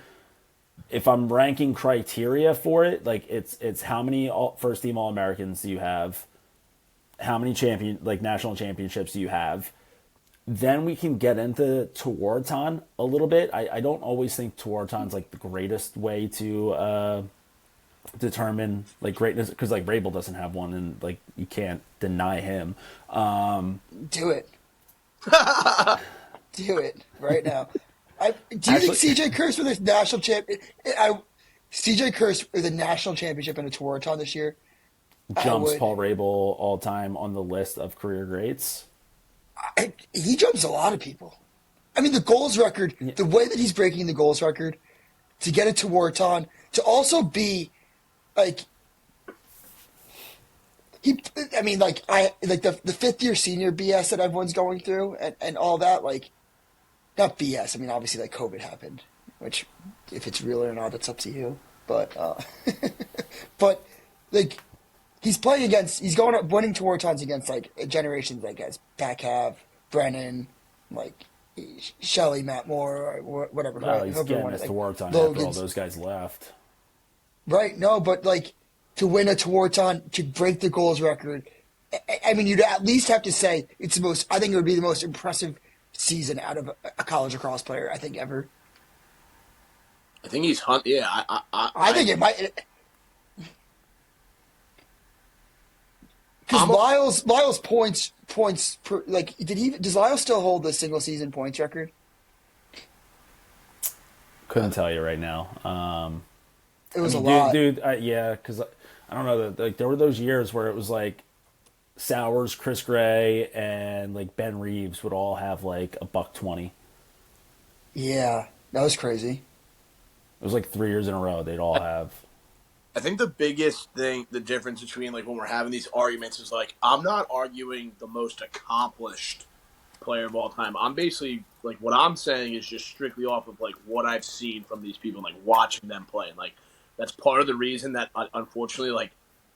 if I'm ranking criteria for it, like it's how many first team All-Americans do you have? How many national championships do you have? Then we can get into Tewaaraton a little bit. I don't always think Tewaaraton's like the greatest way to determine like greatness because like Rabel doesn't have one and like you can't deny him. Do it. Do it right now. Do you think CJ Kirst with the national CJ Kirst with the national championship in a Tewaaraton this year jumps Paul Rabel all time on the list of career greats? He jumps a lot of people. I mean, the goals record, the way that he's breaking the goals record, to get a Tewaaraton, to also be like. The 5th year senior BS that everyone's going through and all that, like, not BS. I mean, obviously, like, COVID happened, which, if it's real or not, that's up to you. But, like, he's going up winning Tewaaraton's against, like, generations, like, as Backhav, Brennan, like, Shelley, Matt Moore, or whatever, Well, he's whoever getting won his it, like tour time after all Logan's. those guys left. Right, no, but like to win a Tewaaraton, to break the goals record, I mean, you'd at least have to say it's the most. I think it would be the most impressive season out of a college lacrosse player I think ever. I think he's hunt. Yeah, I think it might because I'm Lyle's points per, like does Lyle still hold the single season points record? Couldn't tell you right now. It was I a mean, lot. dude, yeah, because I don't know. Like there were those years where it was like Sowers, Chris Gray, and like Ben Reeves would all have like a $120. Yeah, that was crazy. It was like 3 years in a row they'd all have. I think the biggest thing, the difference between like when we're having these arguments is like I'm not arguing the most accomplished player of all time. I'm basically like what I'm saying is just strictly off of like what I've seen from these people, and, like watching them play, and like that's part of the reason that unfortunately like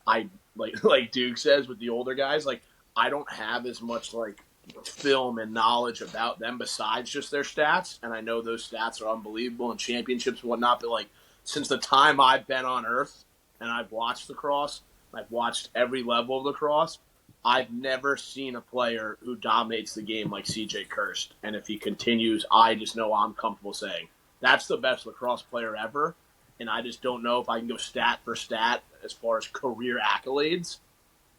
I like Duke says with the older guys, like I don't have as much like film and knowledge about them besides just their stats, and I know those stats are unbelievable in championships and whatnot. But like since the time I've been on Earth and I've watched lacrosse, I've watched every level of lacrosse. I've never seen a player who dominates the game like CJ Kirst. And if he continues, I just know I'm comfortable saying that's the best lacrosse player ever. And I just don't know if I can go stat for stat as far as career accolades.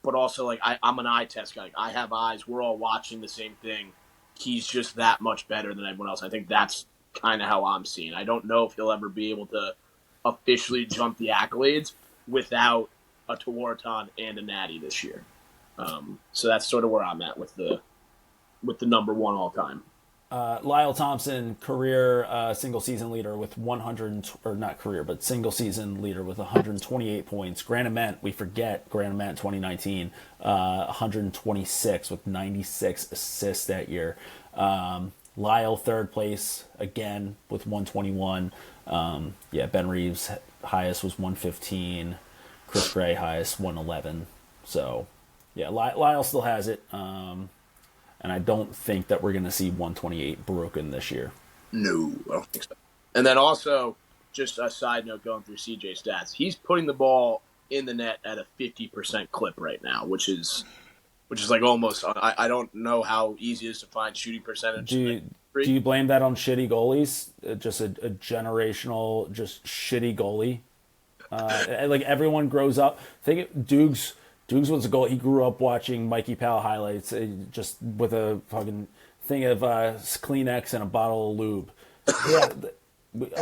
But also, like, I'm an eye test guy. Like, I have eyes. We're all watching the same thing. He's just that much better than everyone else. I think that's kind of how I'm seeing. I don't know if he'll ever be able to officially jump the accolades without a Tewaaraton and a Natty this year. So that's sort of where I'm at with the number one all time. Lyle Thompson, career single season leader with 100, or not career, but single season leader with 128 points. Grant Ament, we forget Grant Ament 2019, 126 with 96 assists that year. Lyle third place again with 121. Ben Reeves highest was 115. Chris Gray highest 111. So yeah, Lyle still has it. And I don't think that we're going to see 128 broken this year. No, I don't think so. And then also, just a side note going through CJ's stats, he's putting the ball in the net at a 50% clip right now, which is like almost, I don't know how easy it is to find shooting percentage. Do you blame that on shitty goalies? Just a generational, just shitty goalie? Like everyone grows up. Doogs was a goal. He grew up watching Mikey Powell highlights, just with a fucking thing of Kleenex and a bottle of lube. Yeah,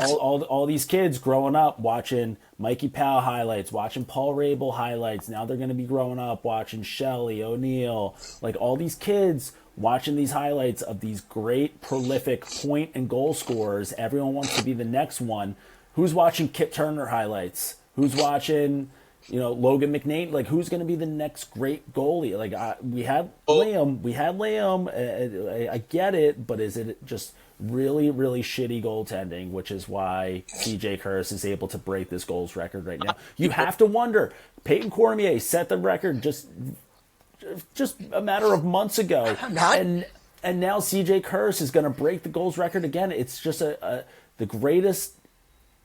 all these kids growing up watching Mikey Powell highlights, watching Paul Rabel highlights. Now they're going to be growing up watching Shelley O'Neill. Like all these kids watching these highlights of these great, prolific point and goal scorers. Everyone wants to be the next one. Who's watching Kit Turner highlights? Who's watching, Logan McNain? Like, who's going to be the next great goalie? Like, we had Liam. I get it, but is it just really, really shitty goaltending, which is why CJ Kurz is able to break this goals record right now? You have to wonder. Peyton Cormier set the record just a matter of months ago, and now CJ Kurz is going to break the goals record again. It's just the greatest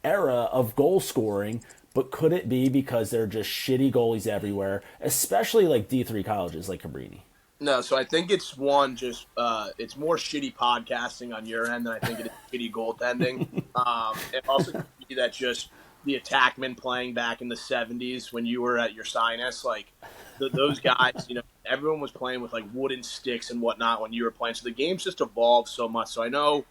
era of goal scoring, but could it be because they're just shitty goalies everywhere, especially like D3 colleges like Cabrini? No, so I think it's it's more shitty podcasting on your end than I think it is shitty goaltending. It also could be that just the attackmen playing back in the 70s when you were at your sinus, like those guys, everyone was playing with like wooden sticks and whatnot when you were playing. So the game's just evolved so much. So I know,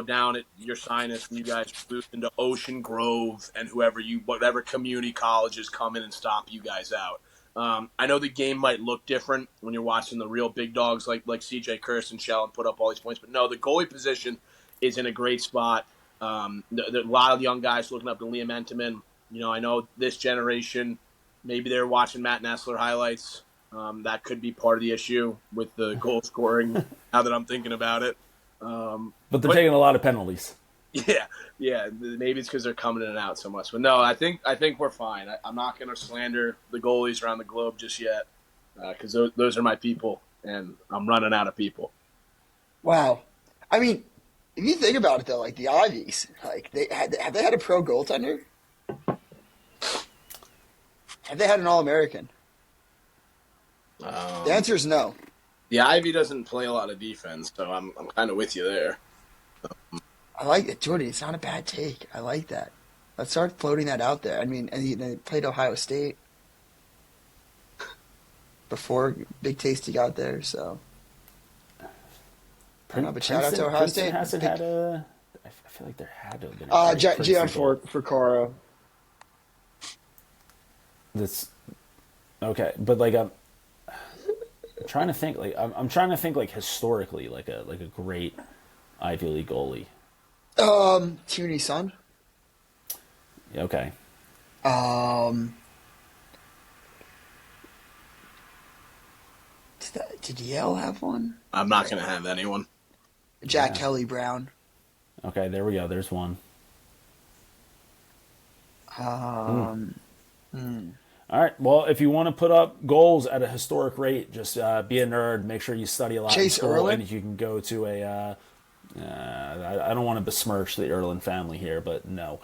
down at your sinus, when you guys moved into Ocean Grove and whatever community colleges come in and stop you guys out. I know the game might look different when you're watching the real big dogs like CJ Kurz and Shell and put up all these points, but no, the goalie position is in a great spot. There are a lot of young guys looking up to Liam Entenmann. I know this generation, maybe they're watching Matt Nessler highlights. That could be part of the issue with the goal scoring now that I'm thinking about it. But they're taking a lot of penalties. Yeah. Maybe it's because they're coming in and out so much. But no, I think we're fine. I'm not going to slander the goalies around the globe just yet because those are my people, and I'm running out of people. Wow. I mean, if you think about it though, like the Ivies, like have they had a pro goaltender? Have they had an All American? The answer is no. The Ivy doesn't play a lot of defense, so I'm kind of with you there. I like it, Jordy. It's not a bad take. I like that. Let's start floating that out there. I mean, and they played Ohio State before Big Tasty got there, so. I don't know, but shout out to Ohio Princeton State. hasn't had a. I feel like there had to have been. Gian for Caro. That's okay, but like I'm trying to think. Like I'm trying to think like historically, like a great Ivy League goalie. Tierney's son. Okay. Did Yale have one? I'm not going to have anyone. Jack Kelly Brown. Okay, there we go. There's one. All right. Well, if you want to put up goals at a historic rate, just be a nerd. Make sure you study a lot Chase in school, Erlin? and you can go to a. I don't want to besmirch the Erlin family here, but no.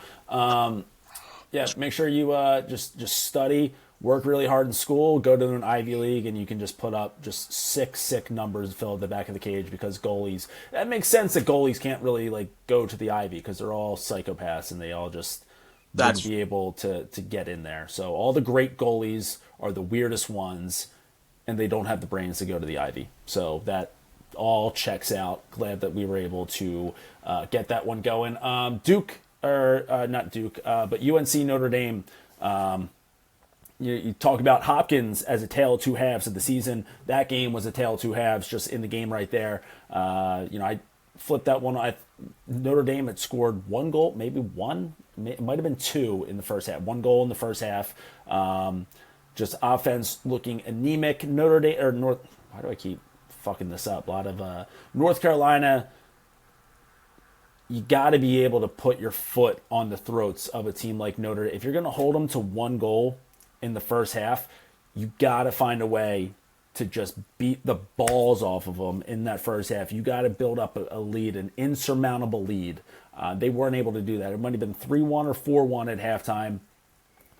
Yeah, make sure you just study, work really hard in school, go to an Ivy League, and you can just put up just sick numbers and fill at the back of the cage because goalies. That makes sense that goalies can't really like go to the Ivy because they're all psychopaths and they all just wouldn't be able to get in there. So all the great goalies are the weirdest ones, and they don't have the brains to go to the Ivy. So that all checks out. Glad that we were able to get that one going. Duke. Or not Duke, but UNC Notre Dame. You talk about Hopkins as a tale of two halves of the season. That game was a tale of two halves, just in the game right there. I flipped that one. Notre Dame had scored one goal, maybe one. It might have been two in the first half. One goal in the first half. Just offense looking anemic. Notre Dame or North. Why do I keep fucking this up? A lot of North Carolina. You got to be able to put your foot on the throats of a team like Notre Dame. If you're going to hold them to one goal in the first half, you got to find a way to just beat the balls off of them in that first half. You got to build up a lead, an insurmountable lead. They weren't able to do that. It might have been 3-1 or 4-1 at halftime.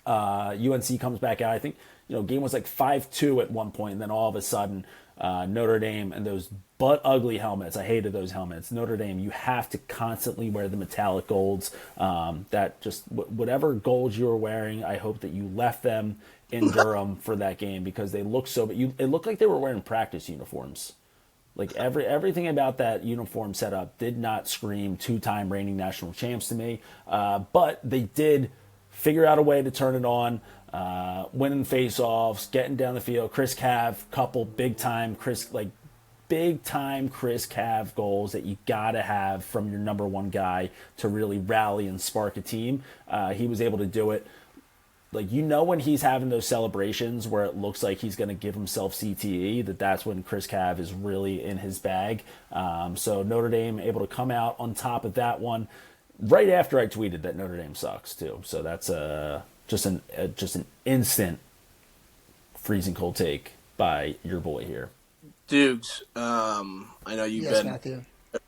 UNC comes back out. I think game was like 5-2 at one point, and then all of a sudden Notre Dame and those butt ugly helmets. I hated those helmets. Notre Dame, you have to constantly wear the metallic golds. That just whatever golds you were wearing, I hope that you left them in Durham for that game because they look so. But it looked like they were wearing practice uniforms. Like everything about that uniform setup did not scream two-time reigning national champs to me. But they did figure out a way to turn it on. Winning face-offs, getting down the field. Chris Cav, couple big-time Chris Cav goals that you gotta have from your number one guy to really rally and spark a team. He was able to do it. Like when he's having those celebrations where it looks like he's gonna give himself CTE, that's when Chris Cav is really in his bag. So Notre Dame able to come out on top of that one right after I tweeted that Notre Dame sucks too. So that's just an instant freezing cold take by your boy here. Doogs, I know you've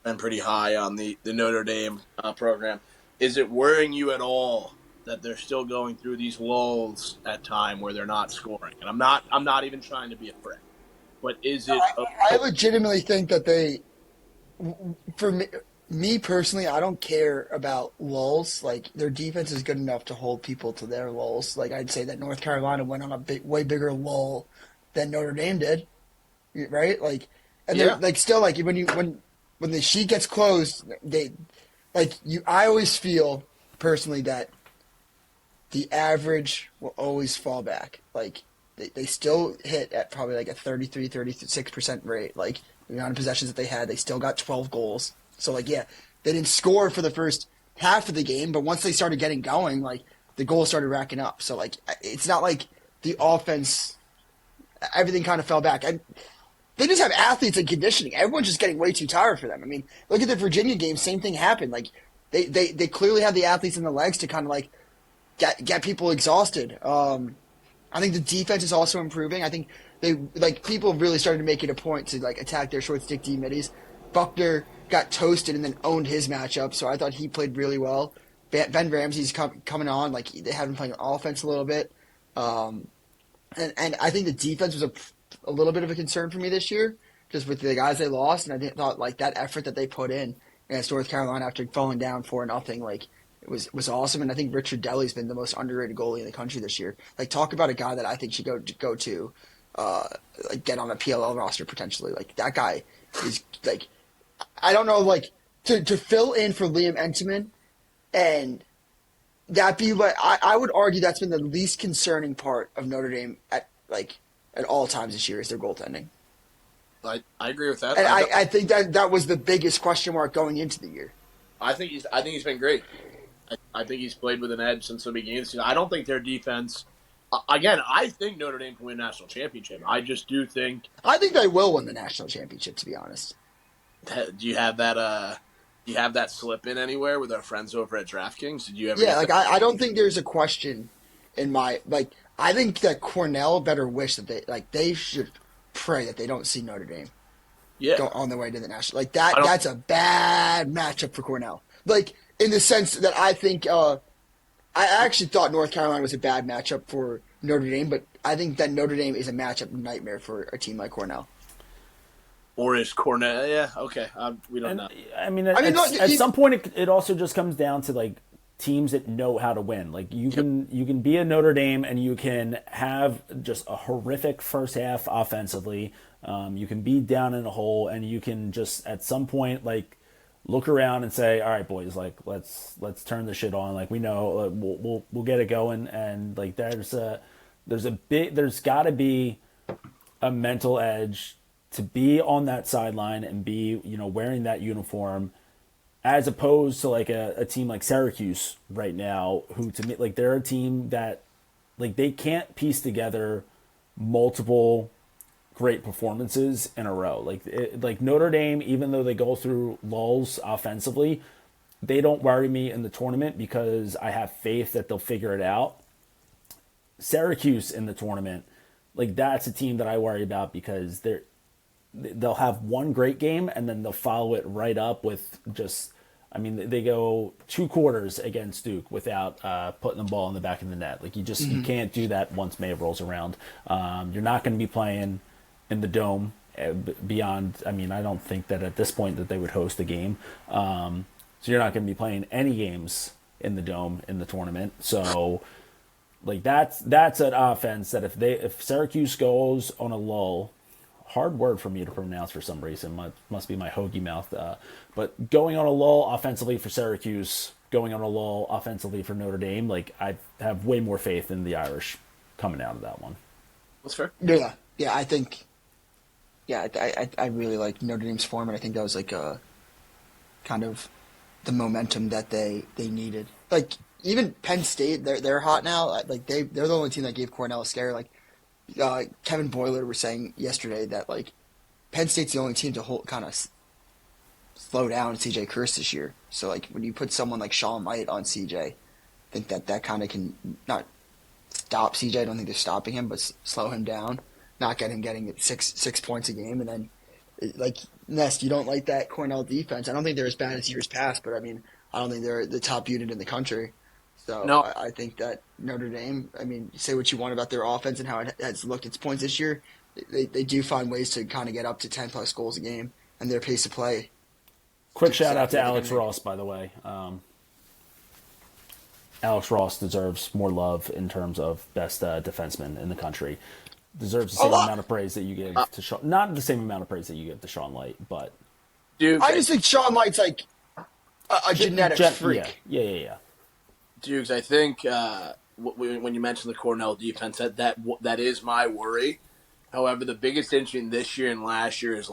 been pretty high on the Notre Dame program. Is it worrying you at all that they're still going through these lulls at time where they're not scoring? And I'm not even trying to be a friend, but is it? I legitimately think that for me personally, I don't care about lulls. Like their defense is good enough to hold people to their lulls. Like I'd say that North Carolina went on a way bigger lull than Notre Dame did. Right, like, and they're like still like when the sheet gets closed, I always feel personally that the average will always fall back. Like they still hit at probably like a 36% rate. Like the amount of possessions that they had, they still got 12 goals. So like they didn't score for the first half of the game, but once they started getting going, like the goals started racking up. So like it's not like the offense, everything kind of fell back. They just have athletes and conditioning. Everyone's just getting way too tired for them. I mean, look at the Virginia game. Same thing happened. Like they clearly have the athletes and the legs to kind of like get people exhausted. I think the defense is also improving. I think people really started to make it a point to like attack their short stick D middies. Buckner got toasted and then owned his matchup. So I thought he played really well. Ben Ramsey's coming on. Like, they had him playing offense a little bit. And I think the defense was a little bit of a concern for me this year, just with the guys they lost. And I thought, like, that effort that they put in against North Carolina after falling down 4-0, like, it was awesome. And I think Richard Delly's been the most underrated goalie in the country this year. Like, talk about a guy that I think should go to like, get on a PLL roster potentially. Like, that guy is, like, I don't know, like, to fill in for Liam Entenmann, and that be like, I would argue that's been the least concerning part of Notre Dame at all times this year is their goaltending. I agree with that. And I think that was the biggest question mark going into the year. I think he's been great. I think he's played with an edge since the beginning of the season. I don't think their defense. Again, I think Notre Dame can win a national championship. I just do think. I think they will win the national championship, to be honest. Do you have that? Do you have that slip in anywhere with our friends over at DraftKings? Did you ever? Yeah, like I don't think there's a question in my like. I think that Cornell better wish that they should pray that they don't see Notre Dame. Yeah. Go on their way to the national. Like that. That's a bad matchup for Cornell. Like, in the sense that I think I actually thought North Carolina was a bad matchup for Notre Dame, but I think that Notre Dame is a matchup nightmare for a team like Cornell. Or is Cornell? Yeah, okay. We don't know. I mean, at some point, it also just comes down to, like, teams that know how to win. Like, you can be a Notre Dame and you can have just a horrific first half offensively. You can be down in a hole and you can just at some point, like, look around and say, all right, boys, like, let's turn the shit on. Like, we know we'll get it going. And, like, there's got to be a mental edge to be on that sideline and be, wearing that uniform, as opposed to, like, a team like Syracuse right now, who, to me, like, they're a team that, like, they can't piece together multiple great performances in a row. Like Notre Dame, even though they go through lulls offensively, they don't worry me in the tournament because I have faith that they'll figure it out. Syracuse in the tournament, like, that's a team that I worry about because they'll have one great game and then they'll follow it right up with just, I mean, they go 2 quarters against Duke without putting the ball in the back of the net. Like, you can't do that once May rolls around. You're not going to be playing in the Dome beyond, I mean, I don't think that at this point that they would host a game. So you're not going to be playing any games in the Dome in the tournament. So, like, that's an offense that if Syracuse goes on a lull, hard word for me to pronounce for some reason, must be my hoagie mouth, but going on a lull offensively for Syracuse, going on a lull offensively for Notre Dame, like, I have way more faith in the Irish coming out of that one. That's fair. Yeah, I think. Yeah, I really like Notre Dame's form, and I think that was, like, kind of the momentum that they needed. Like, even Penn State, they're hot now. Like, they're the only team that gave Cornell a scare. Like, Kevin Boiler was saying yesterday that, like, Penn State's the only team to kind of slow down CJ Kurz this year. So, like, when you put someone like Sean Light on CJ, I think that kind of can not stop CJ. I don't think they're stopping him, but slow him down. Not get him getting 6 points a game. And then, like, Nest, you don't like that Cornell defense. I don't think they're as bad as years past, but, I mean, I don't think they're the top unit in the country. So no. I think that Notre Dame, I mean, say what you want about their offense and how it has looked its points this year, they do find ways to kind of get up to 10-plus goals a game and their pace of play. Quick shout out to Alex Ross, by the way. Alex Ross deserves more love in terms of best defenseman in the country. Deserves the same amount of praise that you give to Sean. Not the same amount of praise that you give to Sean Light, but Dude, I just think Sean Light's like a genetic freak. Yeah. Doogs, I think when you mentioned the Cornell defense, that is my worry. However, the biggest issue this year and last year is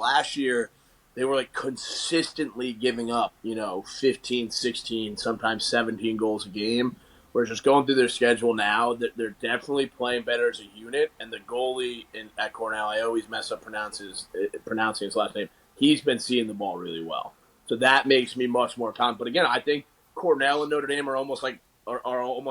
they were, like, consistently giving up, 15, 16, sometimes 17 goals a game. Whereas just going through their schedule now, they're definitely playing better as a unit. And the goalie at Cornell, I always mess up pronouncing his last name. He's been seeing the ball really well, so that makes me much more confident. But again, I think Cornell and Notre Dame are almost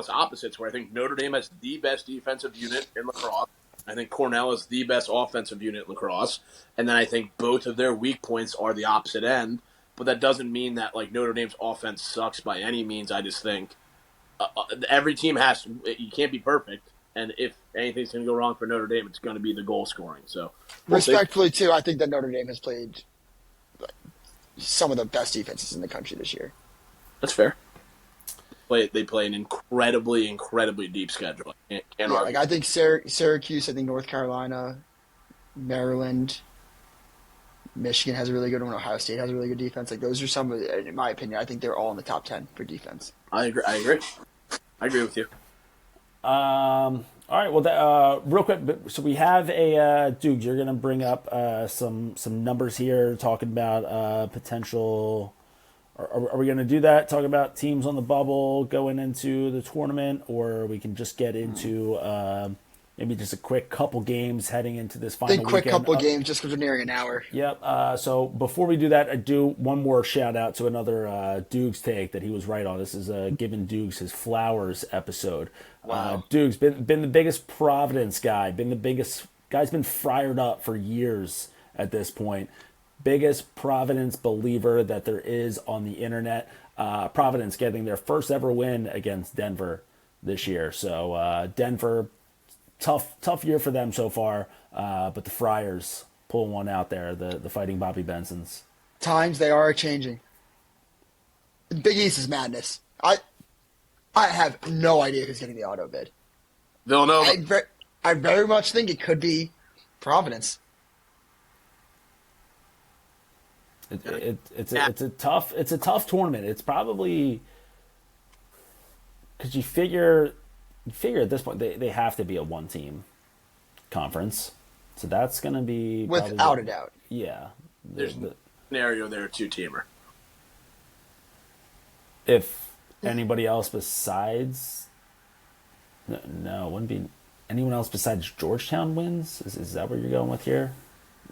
opposites. Where I think Notre Dame has the best defensive unit in lacrosse. I think Cornell is the best offensive unit in lacrosse, and then I think both of their weak points are the opposite end. but that doesn't mean that like Notre Dame's offense sucks by any means. I just think every team you can't be perfect, and if anything's going to go wrong for Notre Dame, it's going to be the goal scoring. So respectfully, too, I think that Notre Dame has played some of the best defenses in the country this year. That's fair. They play an incredibly deep schedule. Can't argue. Like I think Syracuse, I think North Carolina, Maryland, Michigan has a really good one. Ohio State has a really good defense. Like those are some of, in my opinion, I think they're all in the top 10 for defense. I agree with you. All right. Well, real quick. So we have a Doogs. You're going to bring up some numbers here, talking about potential. Are we going to do that? Talk about teams on the bubble going into the tournament, or we can just get into maybe just a quick couple games heading into this final weekend? Quick couple games just because we're nearing an hour. Yep. So before we do that, I do one more shout out to another Doogs take that he was right on. This is giving Doogs his flowers episode. Wow. Doogs been the biggest Providence guy. Guy's been fired up for years at this point. Biggest Providence believer that there is on the internet. Providence getting their first ever win against Denver this year. So Denver, tough year for them so far. But the Friars pulling one out there, the Fighting Bobby Bensons. Times they are changing. The Big East is madness. I have no idea who's getting the auto bid. Villanova. I very much think it could be Providence. It's a tough tournament. It's probably because you figure at this point they have to be a one team conference, so that's going to be without a doubt. Yeah, there's a scenario there, a 2-teamer. If anybody else besides no, it wouldn't be anyone else besides Georgetown wins. Is that where you're going with here?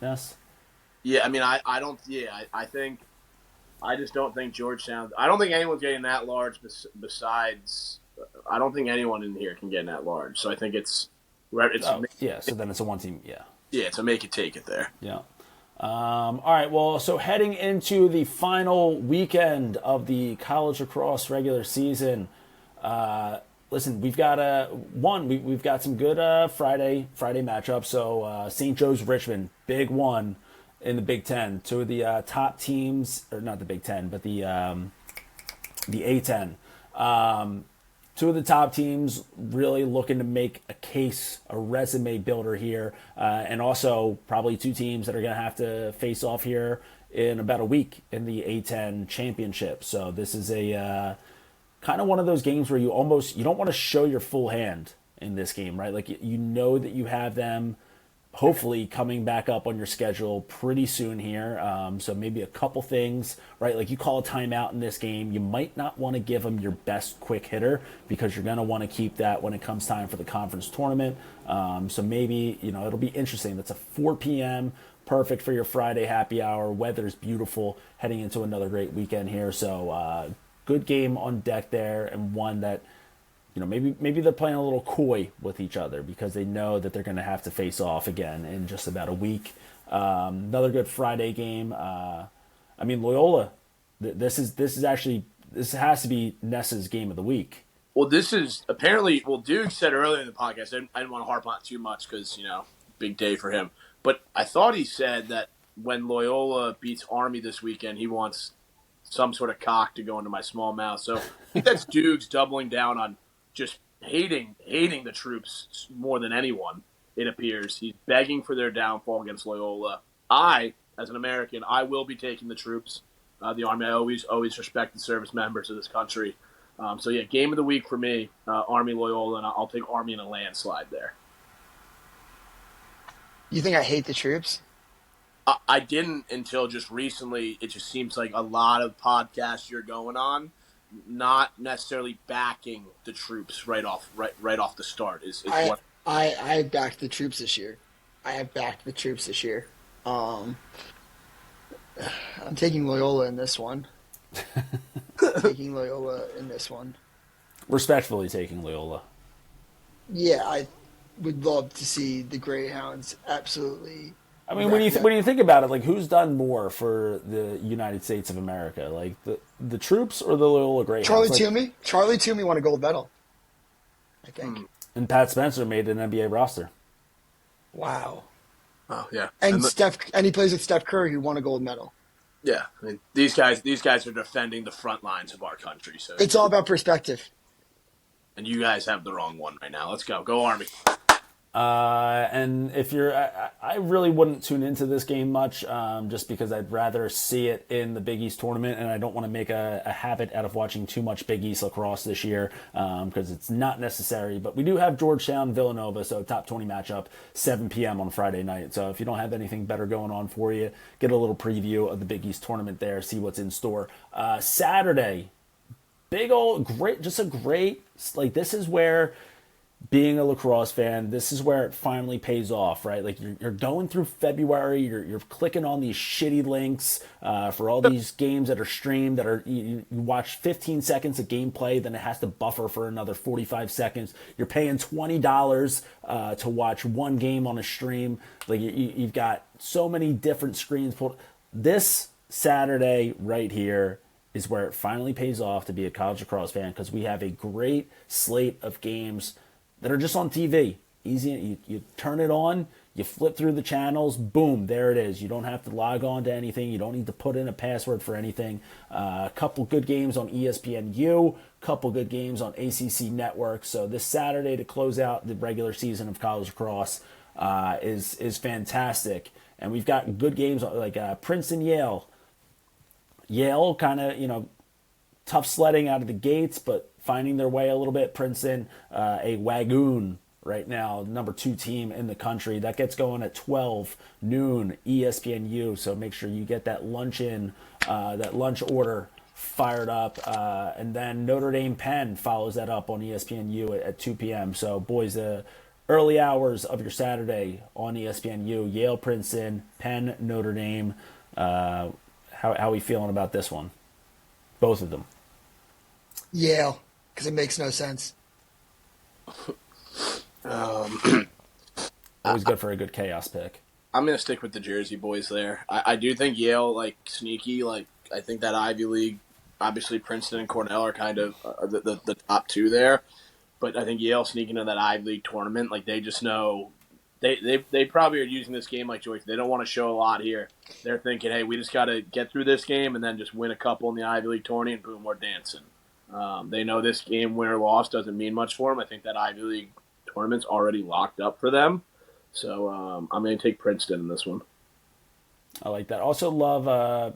Yes. Yeah, I mean, I don't. Yeah, I just don't think Georgetown. I don't think anyone's getting that large. Besides, I don't think anyone in here can get that large. So I think it's. So then it's a one team. Yeah. Yeah, it's a make it take it there. Yeah. All right. Well, so heading into the final weekend of the college lacrosse regular season. Listen, we've got we've got some good Friday matchups. So St. Joe's Richmond, big one in the Big Ten. Two of the top teams, or not the Big Ten, but the A10. Two of the top teams really looking to make a case, a resume builder here, and also probably two teams that are going to have to face off here in about a week in the A10 championship. So this is a kind of one of those games where you don't want to show your full hand in this game, right? Like you know that you have them hopefully coming back up on your schedule pretty soon here. So maybe a couple things, right? Like you call a timeout in this game, you might not want to give them your best quick hitter because you're going to want to keep that when it comes time for the conference tournament. So maybe, it'll be interesting. That's a 4 p.m., perfect for your Friday happy hour. Weather's beautiful heading into another great weekend here. So good game on deck there, and one that, maybe they're playing a little coy with each other because they know that they're going to have to face off again in just about a week. Another good Friday game. Loyola. This has to be Nessa's game of the week. Well, this is apparently. Well, Doogs said earlier in the podcast. I didn't want to harp on it too much because big day for him. But I thought he said that when Loyola beats Army this weekend, he wants some sort of cock to go into my small mouth. So I think that's Doogs doubling down on just hating the troops more than anyone, it appears. He's begging for their downfall against Loyola. I, as an American, I will be taking the troops, the Army. I always respect the service members of this country. So, yeah, game of the week for me, Army Loyola, and I'll take Army in a landslide there. You think I hate the troops? I didn't until just recently. It just seems like a lot of podcasts you're going on not necessarily backing the troops right off the start is what I backed the troops this year. I'm taking Loyola in this one. Respectfully taking Loyola. Yeah, I would love to see the Greyhounds absolutely I mean, when you think about it, like who's done more for the United States of America, like the troops or the Loyola Greyhounds? Charlie Toomey won a gold medal, I think. And Pat Spencer made an NBA roster. Wow. Oh yeah, And he plays with Steph Curry, who won a gold medal. yeah. I mean, these guys are defending the front lines of our country. So It's all about perspective. and you guys have the wrong one right now. Let's go Army. And if you're, I really wouldn't tune into this game much, just because I'd rather see it in the Big East tournament, and I don't want to make a habit out of watching too much Big East lacrosse this year, because it's not necessary. But we do have Georgetown, Villanova, so top 20 matchup, 7 p.m. on Friday night. So if you don't have anything better going on for you, get a little preview of the Big East tournament there, see what's in store. Saturday, big old, great, just a great, like this is where, being a lacrosse fan, this is where it finally pays off, right? Like you're going through February, you're clicking on these shitty links for all these games that are streamed, that are you watch 15 seconds of gameplay, then it has to buffer for another 45 seconds. You're paying $20 to watch one game on a stream. Like you've got so many different screens pulled. This Saturday right here is where it finally pays off to be a college lacrosse fan, because we have a great slate of games that are just on TV. Easy, you turn it on, you flip through the channels, boom, there it is. You don't have to log on to anything. You don't need to put in a password for anything. A couple good games on ESPNU, couple good games on ACC Network. So this Saturday to close out the regular season of college lacrosse is fantastic. And we've got good games like Princeton, Yale. Yale kind of, tough sledding out of the gates, but finding their way a little bit. Princeton, a Wagoon right now, number 2 team in the country. That gets going at 12 noon ESPNU. So make sure you get that lunch order fired up. And then Notre Dame Penn follows that up on ESPNU at 2 p.m. So boys, the early hours of your Saturday on ESPNU, Yale, Princeton, Penn, Notre Dame. How are we feeling about this one? Both of them. Yale, because it makes no sense. Always good for a good chaos pick. I'm going to stick with the Jersey boys there. I do think Yale, sneaky. I think that Ivy League, obviously Princeton and Cornell are kind of the top 2 there. But I think Yale sneaking into that Ivy League tournament, they just know they probably are using this game like Joyce. They don't want to show a lot here. They're thinking, hey, we just got to get through this game and then just win a couple in the Ivy League tournament and boom, we're dancing. They know this game, win or loss, doesn't mean much for them. I think that Ivy League tournament's already locked up for them. So I'm going to take Princeton in this one. I like that. Also love,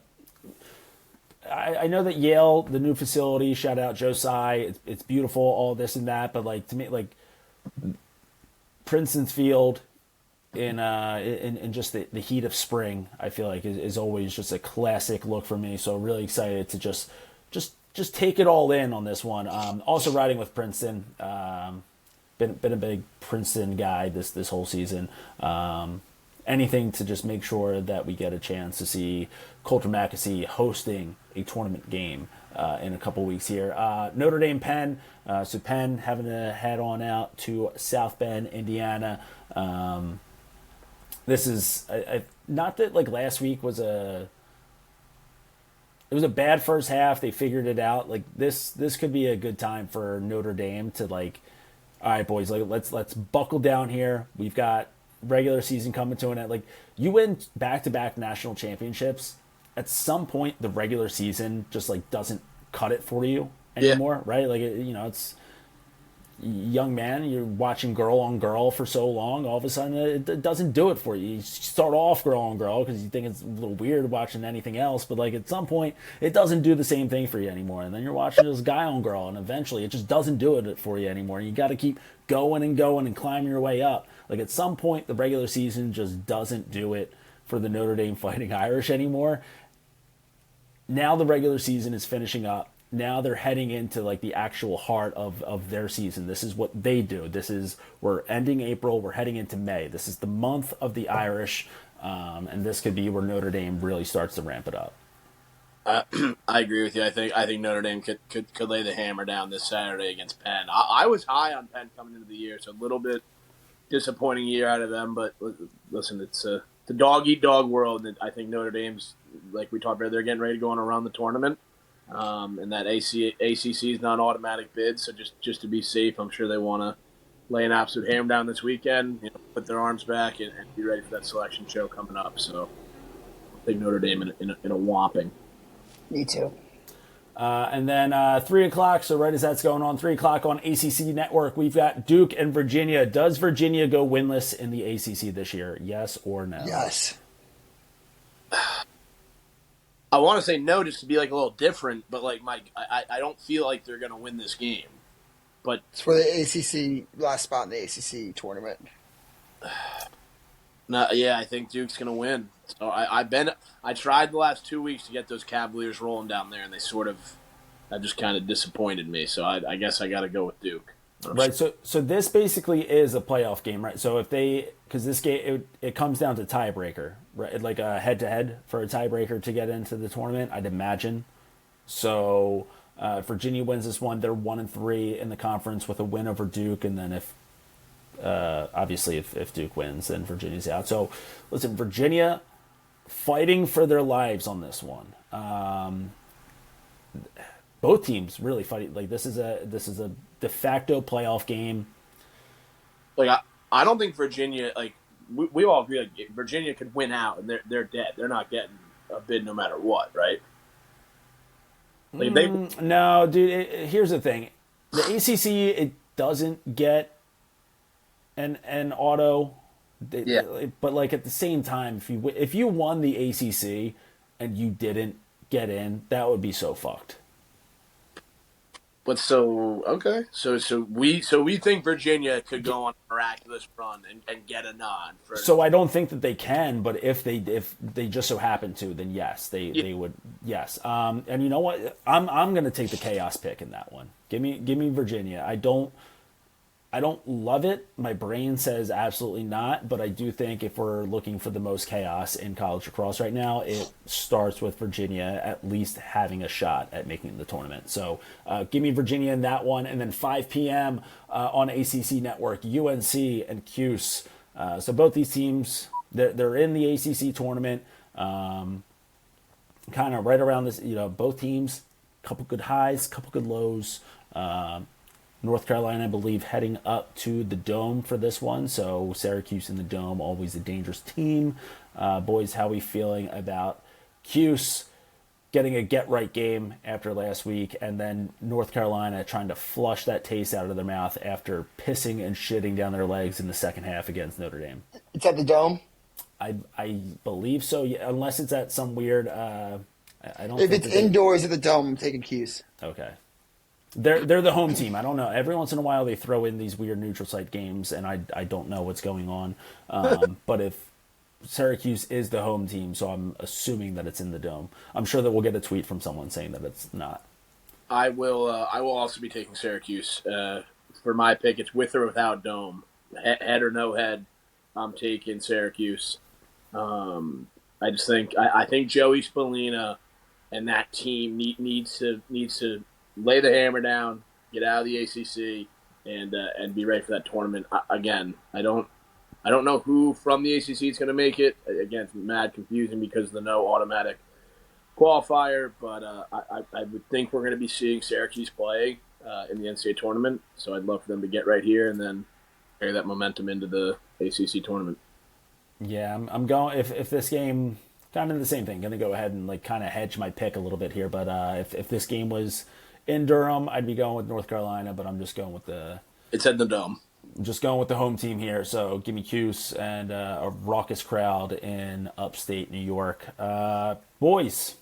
I know that Yale, the new facility, shout out Josiah, it's beautiful, all this and that, but to me, Princeton's field in just the heat of spring, I feel like is always just a classic look for me. So really excited to just take it all in on this one. Also riding with Princeton. Been a big Princeton guy this whole season. Anything to just make sure that we get a chance to see Coulter Mackesy hosting a tournament game in a couple weeks here. Notre Dame Penn. So Penn having to head on out to South Bend, Indiana. This is not that last week was it was a bad first half. They figured it out. This could be a good time for Notre Dame to all right, boys, let's buckle down here. We've got regular season coming to an end. You win back-to-back national championships. At some point, the regular season just doesn't cut it for you anymore, right? It's young man, you're watching girl on girl for so long, all of a sudden it doesn't do it for you. You start off girl on girl because you think it's a little weird watching anything else, but at some point it doesn't do the same thing for you anymore, and then you're watching this guy on girl, and eventually it just doesn't do it for you anymore. You got to keep going and climbing your way up. At some point the regular season just doesn't do it for the Notre Dame Fighting Irish anymore. Now the regular season is finishing up. Now they're heading into the actual heart of their season. This is what they do. We're ending April. We're heading into May. This is the month of the Irish, and this could be where Notre Dame really starts to ramp it up. I agree with you. I think Notre Dame could lay the hammer down this Saturday against Penn. I was high on Penn coming into the year, so a little bit disappointing year out of them. But listen, it's the dog eat dog world. And I think Notre Dame's, like we talked about, they're getting ready to go on around the tournament. And that ACC is not an automatic bid, so just to be safe, I'm sure they want to lay an absolute hammer down this weekend, put their arms back and be ready for that selection show coming up. So I think Notre Dame in a whopping. Me too. And then 3 o'clock, so right as that's going on, 3 o'clock on ACC Network, we've got Duke and Virginia. Does Virginia go winless in the ACC this year? Yes or no? Yes. I want to say no, just to be like a little different, but like Mike, I don't feel like they're going to win this game. But it's for the ACC last spot in the ACC tournament. No, yeah, I think Duke's going to win. So I tried the last 2 weeks to get those Cavaliers rolling down there, and that just kind of disappointed me. So I guess I got to go with Duke. Right. So this basically is a playoff game, right? So because this game it comes down to tiebreaker, right? Like a head-to-head for a tiebreaker to get into the tournament, I'd imagine. So Virginia wins this one. They're 1-3 in the conference with a win over Duke, and then if Duke wins, then Virginia's out. So listen, Virginia fighting for their lives on this one. Both teams really fighting. Like this is a de facto playoff game. Like I don't think Virginia, like we all agree, like Virginia could win out and they're dead. They're not getting a bid no matter what, right? Like no, dude. Here's the thing: the ACC it doesn't get an auto. But like at the same time, if you won the ACC and you didn't get in, that would be so fucked. But so we think Virginia could go on a miraculous run and get a nod. So I don't think that they can, but if they just so happen to, then yes, they would. Yes, and you know what? I'm going to take the chaos pick in that one. Give me Virginia. I don't love it. My brain says absolutely not, but I do think if we're looking for the most chaos in college lacrosse right now, it starts with Virginia at least having a shot at making the tournament. So give me Virginia in that one. And then 5 p.m. On ACC Network, UNC and Cuse. So both these teams, they're in the ACC tournament, kind of right around this, both teams, couple good highs, couple good lows. North Carolina, I believe, heading up to the Dome for this one. So Syracuse in the Dome, always a dangerous team. Boys, how we feeling about Cuse getting a get-right game after last week, and then North Carolina trying to flush that taste out of their mouth after pissing and shitting down their legs in the second half against Notre Dame? It's at the Dome? I believe so, yeah, unless it's at some weird... I don't. If it's indoors at the Dome, I'm taking Cuse. Okay. They're the home team. I don't know. Every once in a while they throw in these weird neutral site games, and I don't know what's going on. But if Syracuse is the home team, so I'm assuming that it's in the Dome. I'm sure that we'll get a tweet from someone saying that it's not. I will also be taking Syracuse for my pick. It's with or without Dome, head or no head. I'm taking Syracuse. I just think I think Joey Spallina and that team needs to lay the hammer down, get out of the ACC, and be ready for that tournament. Again, I don't know who from the ACC is going to make it. Again, it's mad confusing because of the no automatic qualifier, but I would think we're going to be seeing Syracuse play in the NCAA tournament, so I'd love for them to get right here and then carry that momentum into the ACC tournament. Yeah, I'm going, if this game, kind of the same thing, going to go ahead and like kind of hedge my pick a little bit here, but if this game was in Durham, I'd be going with North Carolina, but I'm just going with It's at the Dome. Just going with the home team here, so give me Cuse and a raucous crowd in upstate New York. Boys,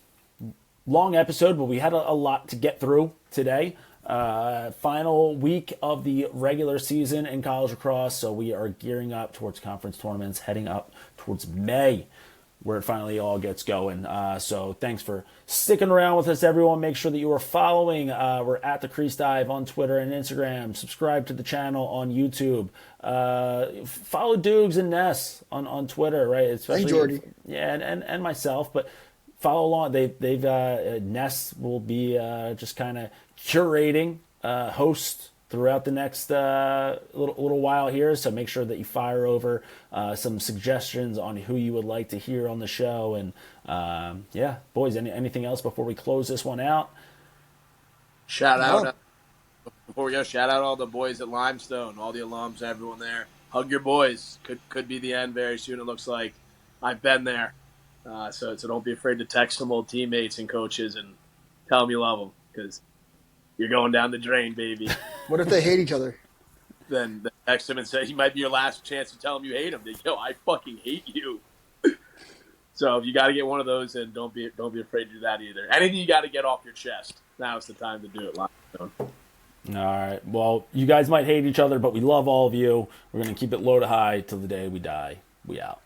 long episode, but we had a lot to get through today. Final week of the regular season in college lacrosse, so we are gearing up towards conference tournaments, heading up towards May, where it finally all gets going. So thanks for sticking around with us, everyone. Make sure that you are following. We're at the Crease Dive on Twitter and Instagram. Subscribe to the channel on YouTube. Follow Doogs and Ness on Twitter, right? Especially, and Jordy. Yeah, and myself. But follow along. Ness will be just kind of curating host throughout the next little while here. So make sure that you fire over some suggestions on who you would like to hear on the show. And yeah, boys, anything else before we close this one out? Shout out, before we go, shout out all the boys at Limestone, all the alums, everyone there. Hug your boys. Could be the end very soon, it looks like. I've been there. So don't be afraid to text some old teammates and coaches and tell them you love them, because you're going down the drain, baby. What if they hate each other? Then text them and say, he might be your last chance to tell them you hate them. Yo, I fucking hate you. So if you got to get one of those, then don't be afraid to do that either. Anything you got to get off your chest, now's the time to do it. Limestone. All right. Well, you guys might hate each other, but we love all of you. We're going to keep it low to high till the day we die. We out.